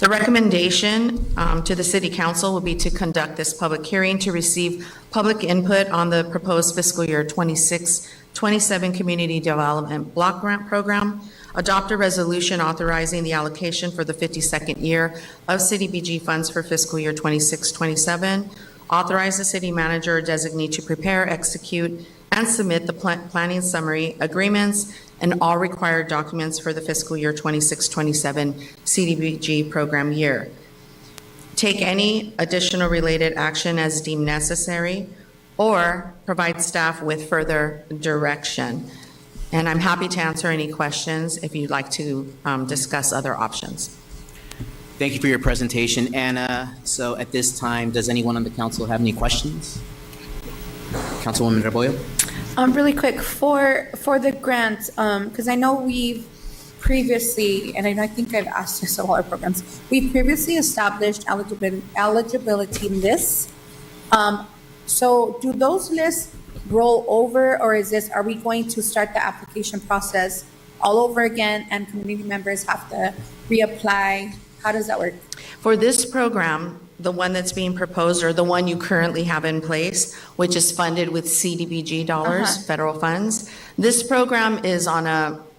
The recommendation to the City Council will be to conduct this public hearing to receive public input on the proposed fiscal year 26-27 Community Development Block Grant Program, adopt a resolution authorizing the allocation for the 52nd year of CDBG funds for fiscal year 26-27, authorize the city manager or designee to prepare, execute, and submit the planning summary agreements and all required documents for the fiscal year 26-27 CDBG program year. Take any additional related action as deemed necessary, or provide staff with further direction. And I'm happy to answer any questions if you'd like to discuss other options. Thank you for your presentation, Anna. So at this time, does anyone on the council have any questions? Councilwoman Rebollo? Really quick, for the grant, because I know we've previously, and I think I've asked this of all our programs, we previously established eligibility lists. So do those lists roll over, or are we going to start the application process all over again and community members have to reapply? How does that work? For this program, the one that's being proposed, or the one you currently have in place, which is funded with CDBG dollars, federal funds, this program is on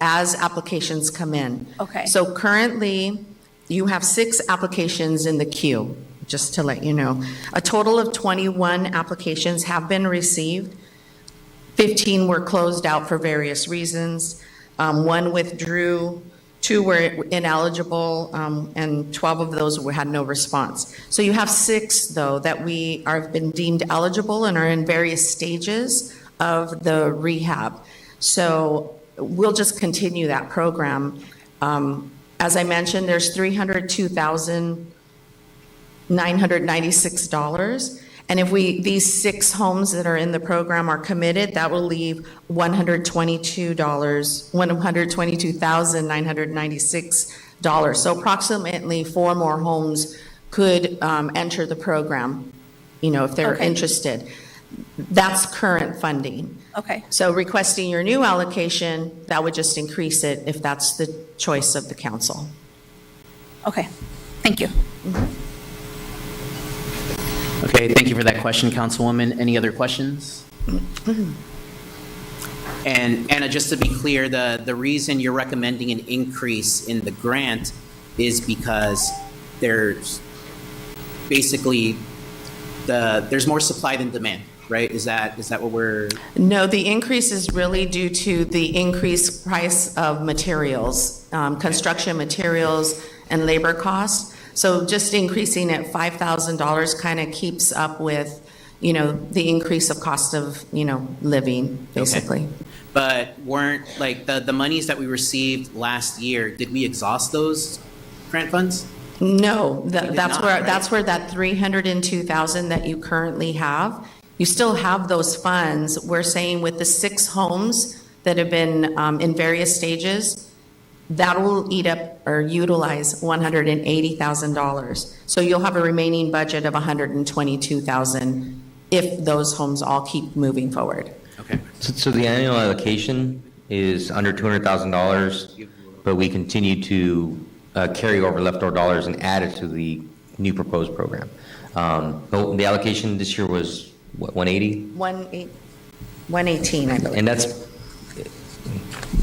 as applications come in. Okay. So currently, you have 6 applications in the queue, just to let you know. A total of 21 applications have been received. 15 were closed out for various reasons. 1 withdrew. 2 were ineligible, and 12 of those had no response. So you have 6, though, that have been deemed eligible and are in various stages of the rehab. So we'll just continue that program. As I mentioned, there's $302,996. And if these 6 homes that are in the program are committed, that will leave $122,996. So approximately 4 more homes could enter the program, if they're interested. That's current funding. Okay. So requesting your new allocation, that would just increase it if that's the choice of the council. Okay, thank you. Okay, thank you for that question, Councilwoman. Any other questions? And Anna, just to be clear, the reason you're recommending an increase in the grant is because there's basically there's more supply than demand, right? Is that what we're? No, the increase is really due to the increased price of materials, construction materials and labor costs. So just increasing it $5,000 kind of keeps up with, the increase of cost of, living, basically. Okay. But weren't, like, the monies that we received last year, did we exhaust those grant funds? No, We did that's not, where, right? that's where that 302,000 that you currently have, you still have those funds. We're saying with the 6 homes that have been in various stages, that will eat up or utilize $180,000. So you'll have a remaining budget of $122,000 if those homes all keep moving forward. Okay. So the annual allocation is under $200,000, but we continue to carry over leftover dollars and add it to the new proposed program. The allocation this year was, what, 180? 118, I believe. And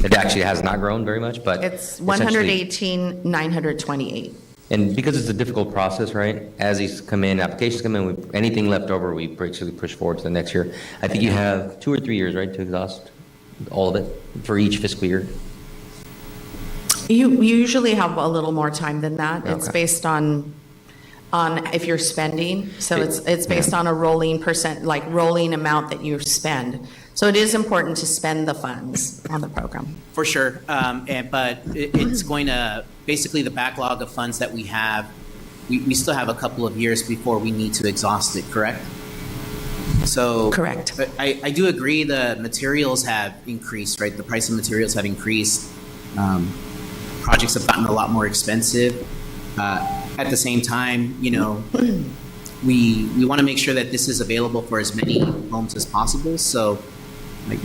it actually has not grown very much, but. It's essentially- 118,928. And because it's a difficult process, right? As these come in, applications come in, anything left over, we basically push forward to the next year. I think you have 2 or 3 years, right, to exhaust all of it for each fiscal year? You usually have a little more time than that. It's Okay. based on if you're spending. So it's based on a rolling percent, like rolling amount that you spend. So it is important to spend the funds on the program. For sure, but it's going to, basically the backlog of funds that we have, we still have a couple of years before we need to exhaust it, correct? So. Correct. But I do agree the materials have increased, right? The price of materials have increased. Projects have gotten a lot more expensive. At the same time, we want to make sure that this is available for as many homes as possible. So, I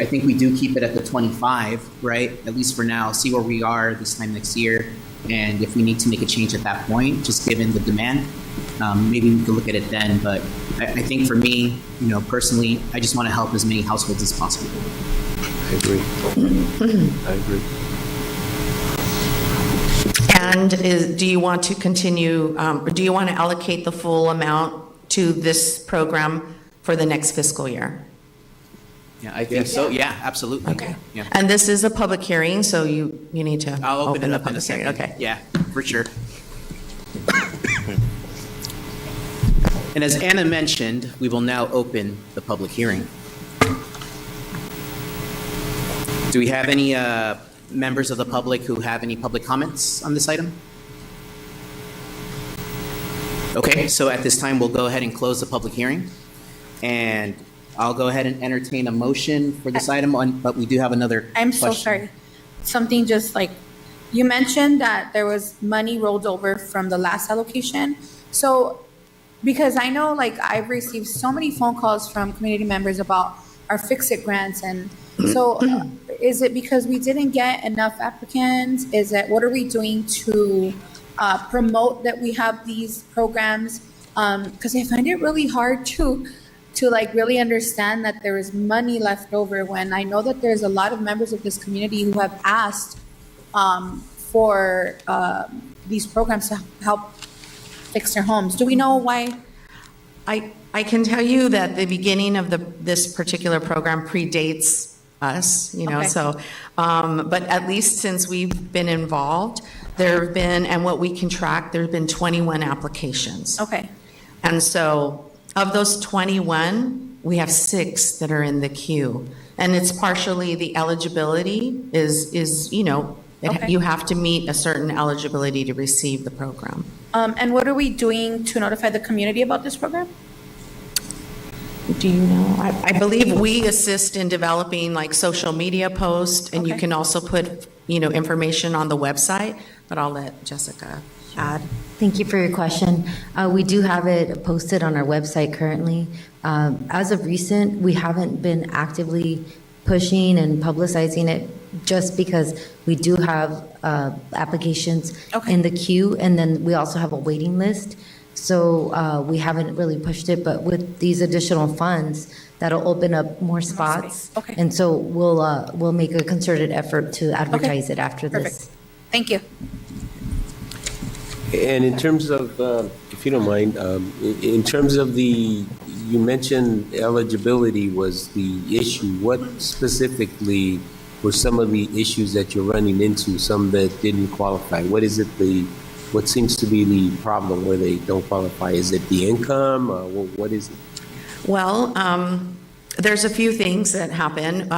think we do keep it at the 25, right? At least for now, see where we are this time next year. And if we need to make a change at that point, just given the demand, maybe we could look at it then. But I think for me, personally, I just want to help as many households as possible. I agree. I agree. And do you want to continue, do you want to allocate the full amount to this program for the next fiscal year? Yeah, I think so. Yeah, absolutely. Okay. Yeah. And this is a public hearing, so you need to I'll open it the up in a public hearing. second. Okay. Yeah, for sure. And as Anna mentioned, we will now open the public hearing. Do we have any members of the public who have any public comments on this item? Okay, so at this time, we'll go ahead and close the public hearing. And I'll go ahead and entertain a motion for this item, but we do have another I'm so question. sorry. Something just like, you mentioned that there was money rolled over from the last allocation. So, because I know like I've received so many phone calls from community members about our Fix-It grants. And so is it because we didn't get enough applicants? Is it, what are we doing to promote that we have these programs? Because I find it really hard to like really understand that there is money left over when I know that there's a lot of members of this community who have asked for these programs to help fix their homes. Do we know why? I can tell you that the beginning of this particular program predates us, Okay. so, but at least since we've been involved, there have been, and what we can track, there have been 21 applications. Okay. And so of those 21, we have 6 that are in the queue. And it's partially the eligibility is Okay. you have to meet a certain eligibility to receive the program. And what are we doing to notify the community about this program? Do you know? I believe we assist in developing like social media posts, and you Okay. can also put, information on the website, but I'll let Jessica add. Thank you for your question. We do have it posted on our website currently. As of recent, we haven't been actively pushing and publicizing it just because we do have applications in the queue, and then we also have a waiting list. So we haven't really pushed it, but with these additional funds, that'll open up more spots. Okay. And so we'll make a concerted effort to advertise it after this. Perfect. Thank you. And in terms of, if you don't mind, in terms of you mentioned eligibility was the issue. What specifically were some of the issues that you're running into, some that didn't qualify? What is it what seems to be the problem where they don't qualify? Is it the income? What is it? Well, there's a few things that happen.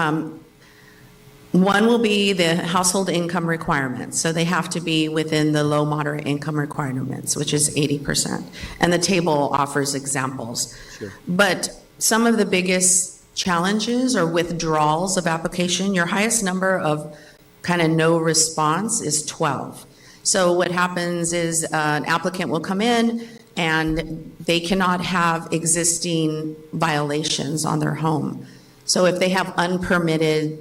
One will be the household income requirements. So they have to be within the low moderate income requirements, which is 80%. And the table offers examples. Sure. But some of the biggest challenges or withdrawals of application, your highest number of kind of no response is 12. So what happens is an applicant will come in and they cannot have existing violations on their home. So if they have unpermitted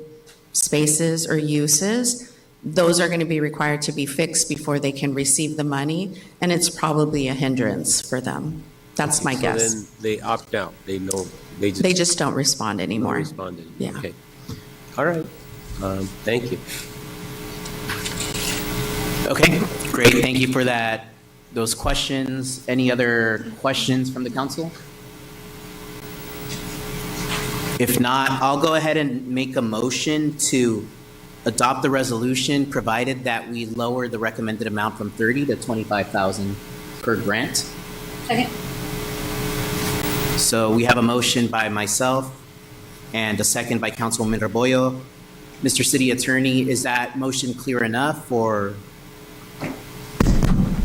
spaces or uses, those are going to be required to be fixed before they can receive the money, and it's probably a hindrance for them. That's my guess. Then they opt out. They just don't respond anymore. Don't respond anymore. Yeah. Okay. All right. Thank you. Okay, great. Thank you for those questions. Any other questions from the council? If not, I'll go ahead and make a motion to adopt the resolution, provided that we lower the recommended amount from 30 to 25,000 per grant. Second. So we have a motion by myself and a second by Councilwoman Rebollo. Mr. City Attorney, is that motion clear enough, or?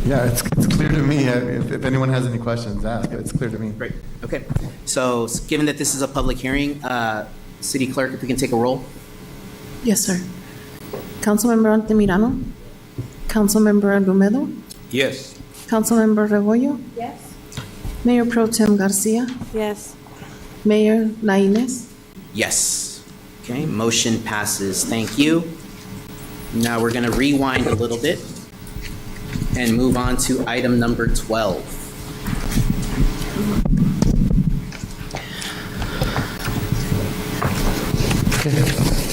Yeah, it's clear to me. If anyone has any questions, ask. It's clear to me. Great, okay. So given that this is a public hearing, City Clerk, if we can take a roll? Yes, sir. Councilmember Altamirano? Councilmember Argumedo? Yes. Councilmember Rebollo? Yes. Mayor Pro Tem Garcia? Yes. Mayor Lainez? Yes. Okay, motion passes. Thank you. Now we're going to rewind a little bit and move on to item number 12.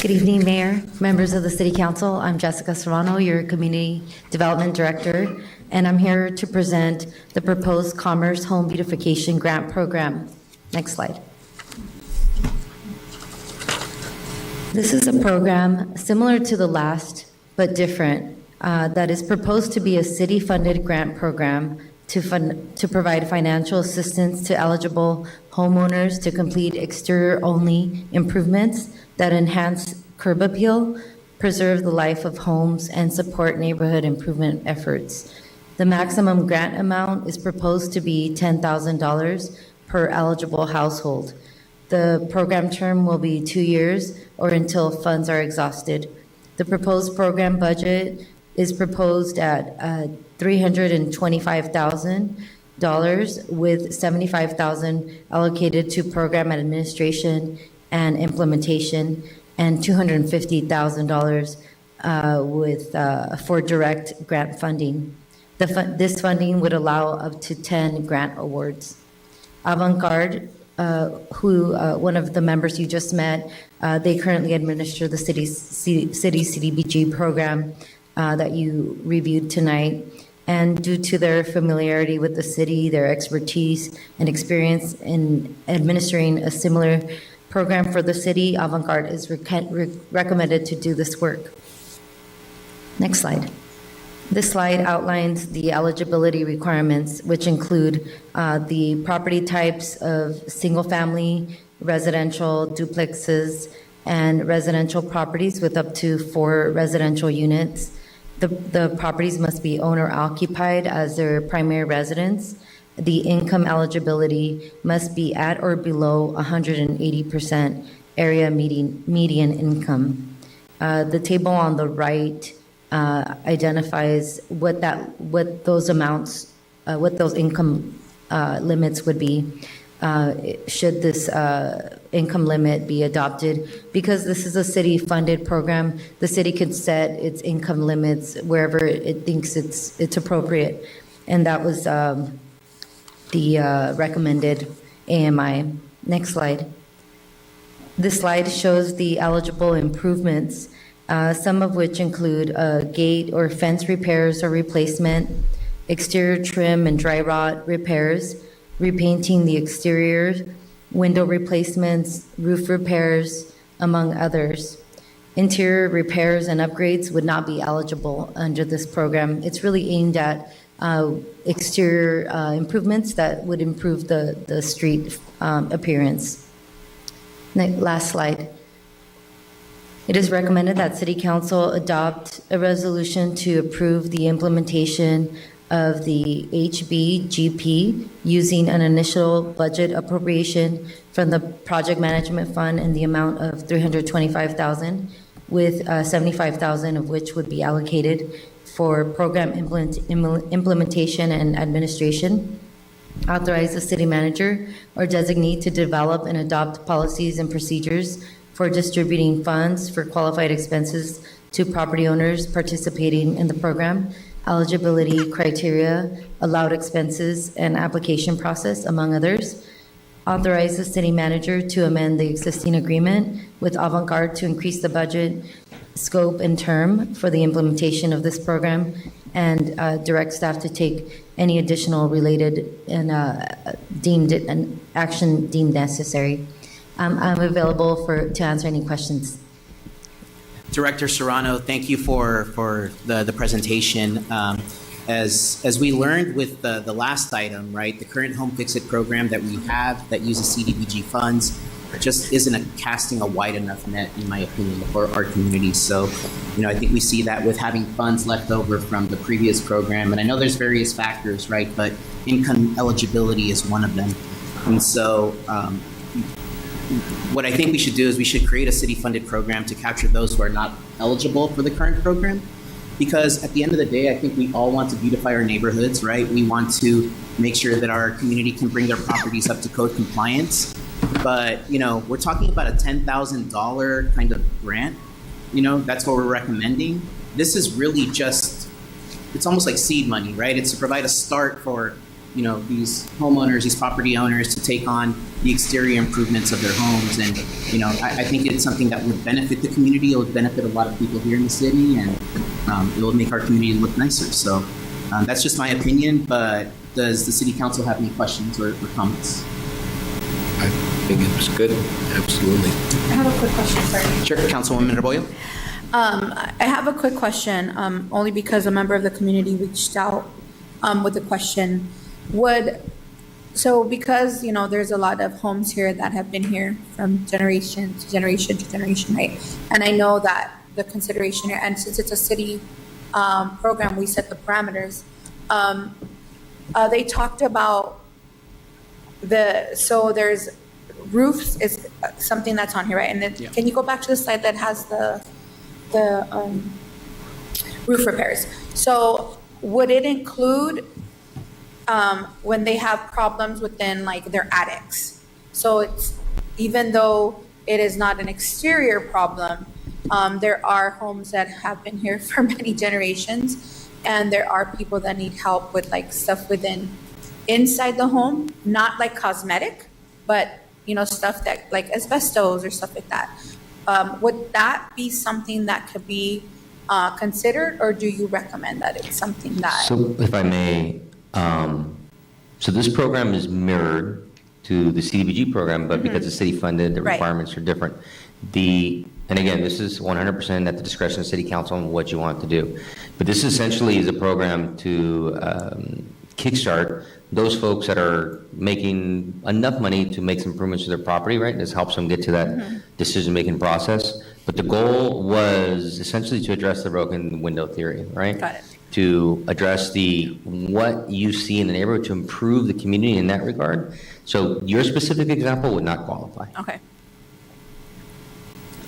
Good evening, Mayor, members of the City Council. I'm Jessica Serrano, your Community Development Director, and I'm here to present the proposed Commerce Home Beautification Grant Program. Next slide. This is a program similar to the last, but different, that is proposed to be a city-funded grant program to provide financial assistance to eligible homeowners to complete exterior-only improvements that enhance curb appeal, preserve the life of homes, and support neighborhood improvement efforts. The maximum grant amount is proposed to be $10,000 per eligible household. The program term will be 2 years or until funds are exhausted. The proposed program budget is proposed at $325,000 with $75,000 allocated to program administration and implementation and $250,000 for direct grant funding. This funding would allow up to 10 grant awards. Avant-Garde, one of the members you just met, they currently administer the city CDBG program that you reviewed tonight. And due to their familiarity with the city, their expertise and experience in administering a similar program for the city, Avant-Garde is recommended to do this work. Next slide. This slide outlines the eligibility requirements, which include the property types of single-family, residential, duplexes, and residential properties with up to 4 residential units. The properties must be owner-occupied as their primary residence. The income eligibility must be at or below 180% area median income. The table on the right identifies what those income limits would be should this income limit be adopted. Because this is a city-funded program, the city can set its income limits wherever it thinks it's appropriate, and that was the recommended AMI. Next slide. This slide shows the eligible improvements, some of which include gate or fence repairs or replacement, exterior trim and dry rot repairs, repainting the exterior, window replacements, roof repairs, among others. Interior repairs and upgrades would not be eligible under this program. It's really aimed at exterior improvements that would improve the street appearance. Last slide. It is recommended that City Council adopt a resolution to approve the implementation of the HBGP using an initial budget appropriation from the Project Management Fund in the amount of $325,000, with $75,000 of which would be allocated for program implementation and administration. Authorize the city manager or designee to develop and adopt policies and procedures for distributing funds for qualified expenses to property owners participating in the program, eligibility criteria, allowed expenses, and application process, among others. Authorize the city manager to amend the existing agreement with Avant-Garde to increase the budget, scope, and term for the implementation of this program, and direct staff to take any additional related and action deemed necessary. I'm available to answer any questions. Director Serrano, thank you for the presentation. As we learned with the last item, right, the current Home Fix-It program that we have that uses CDBG funds just isn't casting a wide enough net, in my opinion, for our community. So, I think we see that with having funds left over from the previous program. And I know there's various factors, right, but income eligibility is one of them. And so, what I think we should do is we should create a city-funded program to capture those who are not eligible for the current program. Because at the end of the day, I think we all want to beautify our neighborhoods, right? We want to make sure that our community can bring their properties up to code compliance. But, we're talking about a $10,000 kind of grant. That's what we're recommending. This is really just, it's almost like seed money, right? It's to provide a start for these homeowners, these property owners to take on the exterior improvements of their homes. And, I think it's something that would benefit the community. It would benefit a lot of people here in the city, and it will make our community look nicer. So that's just my opinion, but does the city council have any questions or comments? I think it was good, absolutely. I have a quick question, sorry. Sure, Councilwoman Arboyo. I have a quick question, only because a member of the community reached out with a question. Because, there's a lot of homes here that have been here from generation to generation to generation, right? And I know that the consideration here, and since it's a city program, we set the parameters. They talked about so there's roofs is something that's on here, right? And then, can you go back to the slide that has the roof repairs? So would it include when they have problems within like their attics? So it's, even though it is not an exterior problem, there are homes that have been here for many generations, and there are people that need help with like stuff within inside the home, not like cosmetic, but stuff that like asbestos or stuff like that. Would that be something that could be considered, or do you recommend that it's something that? So if I may, so this program is mirrored to the CDBG program, but because it's city funded, the Right. requirements are different. And again, this is 100% at the discretion of city council on what you want to do. But this essentially is a program to kickstart those folks that are making enough money to make some improvements to their property, right? This helps them get to that decision-making process. But the goal was essentially to address the broken window theory, right? Got it. To address what you see in the neighborhood to improve the community in that regard. So your specific example would not qualify Okay,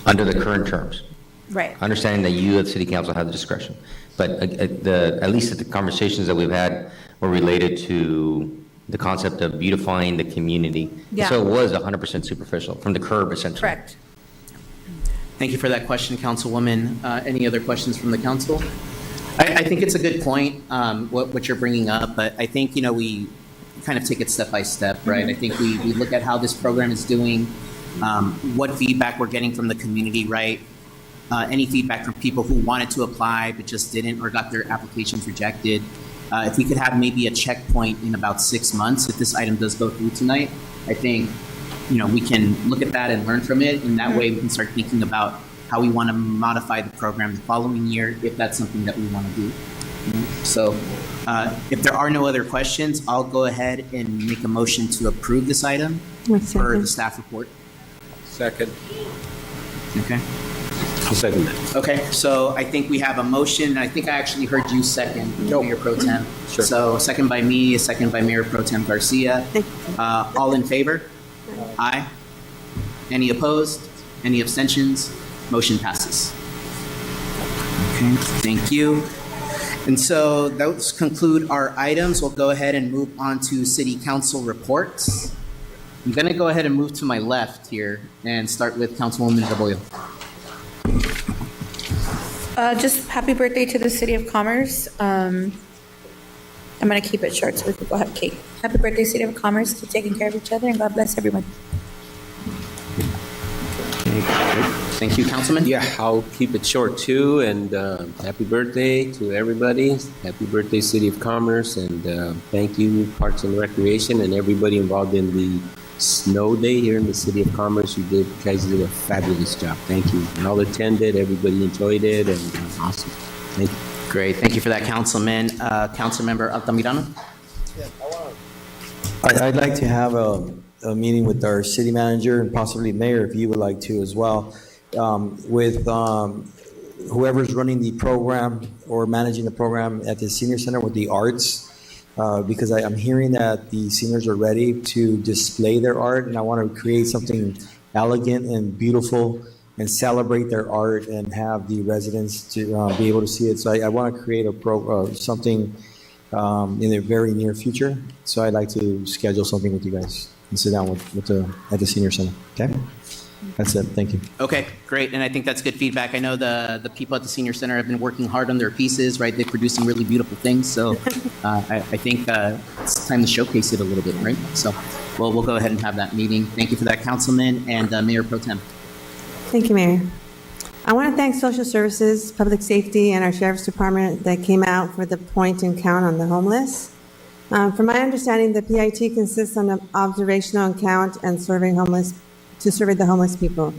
under the current terms. right. Understanding that you at city council have the discretion. But at least the conversations that we've had were related to the concept of beautifying the community. Yeah. So it was 100% superficial, from the curb essentially. Correct. Thank you for that question, Councilwoman. Any other questions from the council? I think it's a good point, what you're bringing up, but I think, we kind of take it step by step, right? I think we look at how this program is doing, what feedback we're getting from the community, right? Any feedback from people who wanted to apply but just didn't, or got their applications rejected. If we could have maybe a checkpoint in about 6 months, if this item does go through tonight, I think, we can look at that and learn from it, and that way we can start thinking about how we want to modify the program the following year, if that's something that we want to do. So if there are no other questions, I'll go ahead and make a motion to approve this item for the staff report. Second. Okay. I'll second that. Okay, so I think we have a motion, and I think I actually heard you second, Mayor Pro Tem. Sure. So a second by me, a second by Mayor Pro Tem Garcia. All in favor? Aye. Any opposed? Any abstentions? Motion passes. Okay, thank you. And so those conclude our items. We'll go ahead and move on to city council reports. I'm going to go ahead and move to my left here and start with Councilwoman Rebollo. Just happy birthday to the City of Commerce. I'm going to keep it short so we can go have cake. Happy birthday, City of Commerce, to taking care of each other, and God bless everyone. Thank you, Councilman. Yeah, I'll keep it short too, and happy birthday to everybody. Happy birthday, City of Commerce, and thank you, Parks and Recreation, and everybody involved in the snow day here in the City of Commerce. You guys did a fabulous job. Thank you. And all attended, everybody enjoyed it, and awesome. Thank you. Great, thank you for that, Councilman. Councilmember Altamirano? I'd like to have a meeting with our city manager and possibly mayor, if you would like to as well, with whoever's running the program or managing the program at the senior center with the arts, because I'm hearing that the seniors are ready to display their art, and I want to create something elegant and beautiful and celebrate their art and have the residents to be able to see it. So I want to create something in the very near future. So I'd like to schedule something with you guys and sit down at the senior center. Okay, that's it. Thank you. Okay, great, and I think that's good feedback. I know the people at the senior center have been working hard on their pieces, right? They're producing really beautiful things, so I think it's time to showcase it a little bit, right? So, well, we'll go ahead and have that meeting. Thank you for that, Councilman, and Mayor Pro Tem. Thank you, Mayor. I want to thank Social Services, Public Safety, and our Sheriff's Department that came out for the point and count on the homeless. From my understanding, the PIT consists on an observational count and survey the homeless people.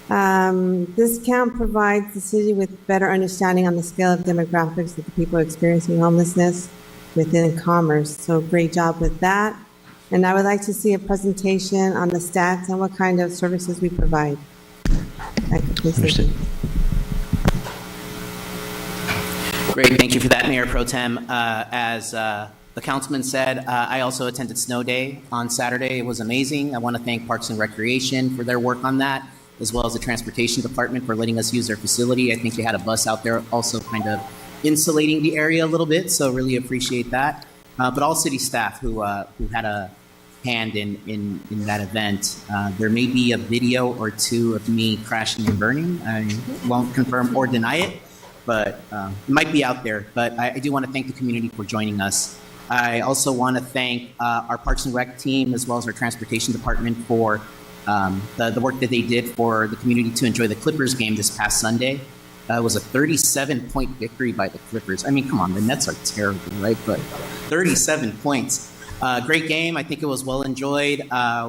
This count provides the city with better understanding on the scale of demographics of the people experiencing homelessness within Commerce. So great job with that. And I would like to see a presentation on the stats and what kind of services we provide. Great, thank you for that, Mayor Pro Tem. As the councilman said, I also attended Snow Day on Saturday. It was amazing. I want to thank Parks and Recreation for their work on that, as well as the Transportation Department for letting us use their facility. I think they had a bus out there also kind of insulating the area a little bit, so really appreciate that. But all city staff who had a hand in that event. There may be a video or two of me crashing and burning. I won't confirm or deny it, but it might be out there. But I do want to thank the community for joining us. I also want to thank our Parks and Rec team as well as our Transportation Department for the work that they did for the community to enjoy the Clippers game this past Sunday. It was a 37-point victory by the Clippers. I mean, come on, the Nets are terrible, right? But 37 points. Great game. I think it was well enjoyed.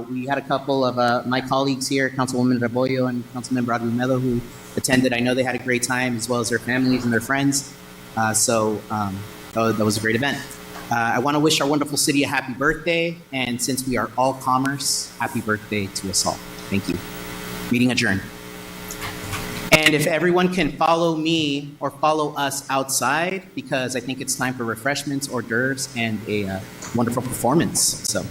We had a couple of my colleagues here, Councilwoman Rebollo and Councilmember Argumedo, who attended. I know they had a great time, as well as their families and their friends. So that was a great event. I want to wish our wonderful city a happy birthday. And since we are all commerce, happy birthday to us all. Thank you. Meeting adjourned. And if everyone can follow me or follow us outside, because I think it's time for refreshments, hors d'oeuvres, and a wonderful performance. So.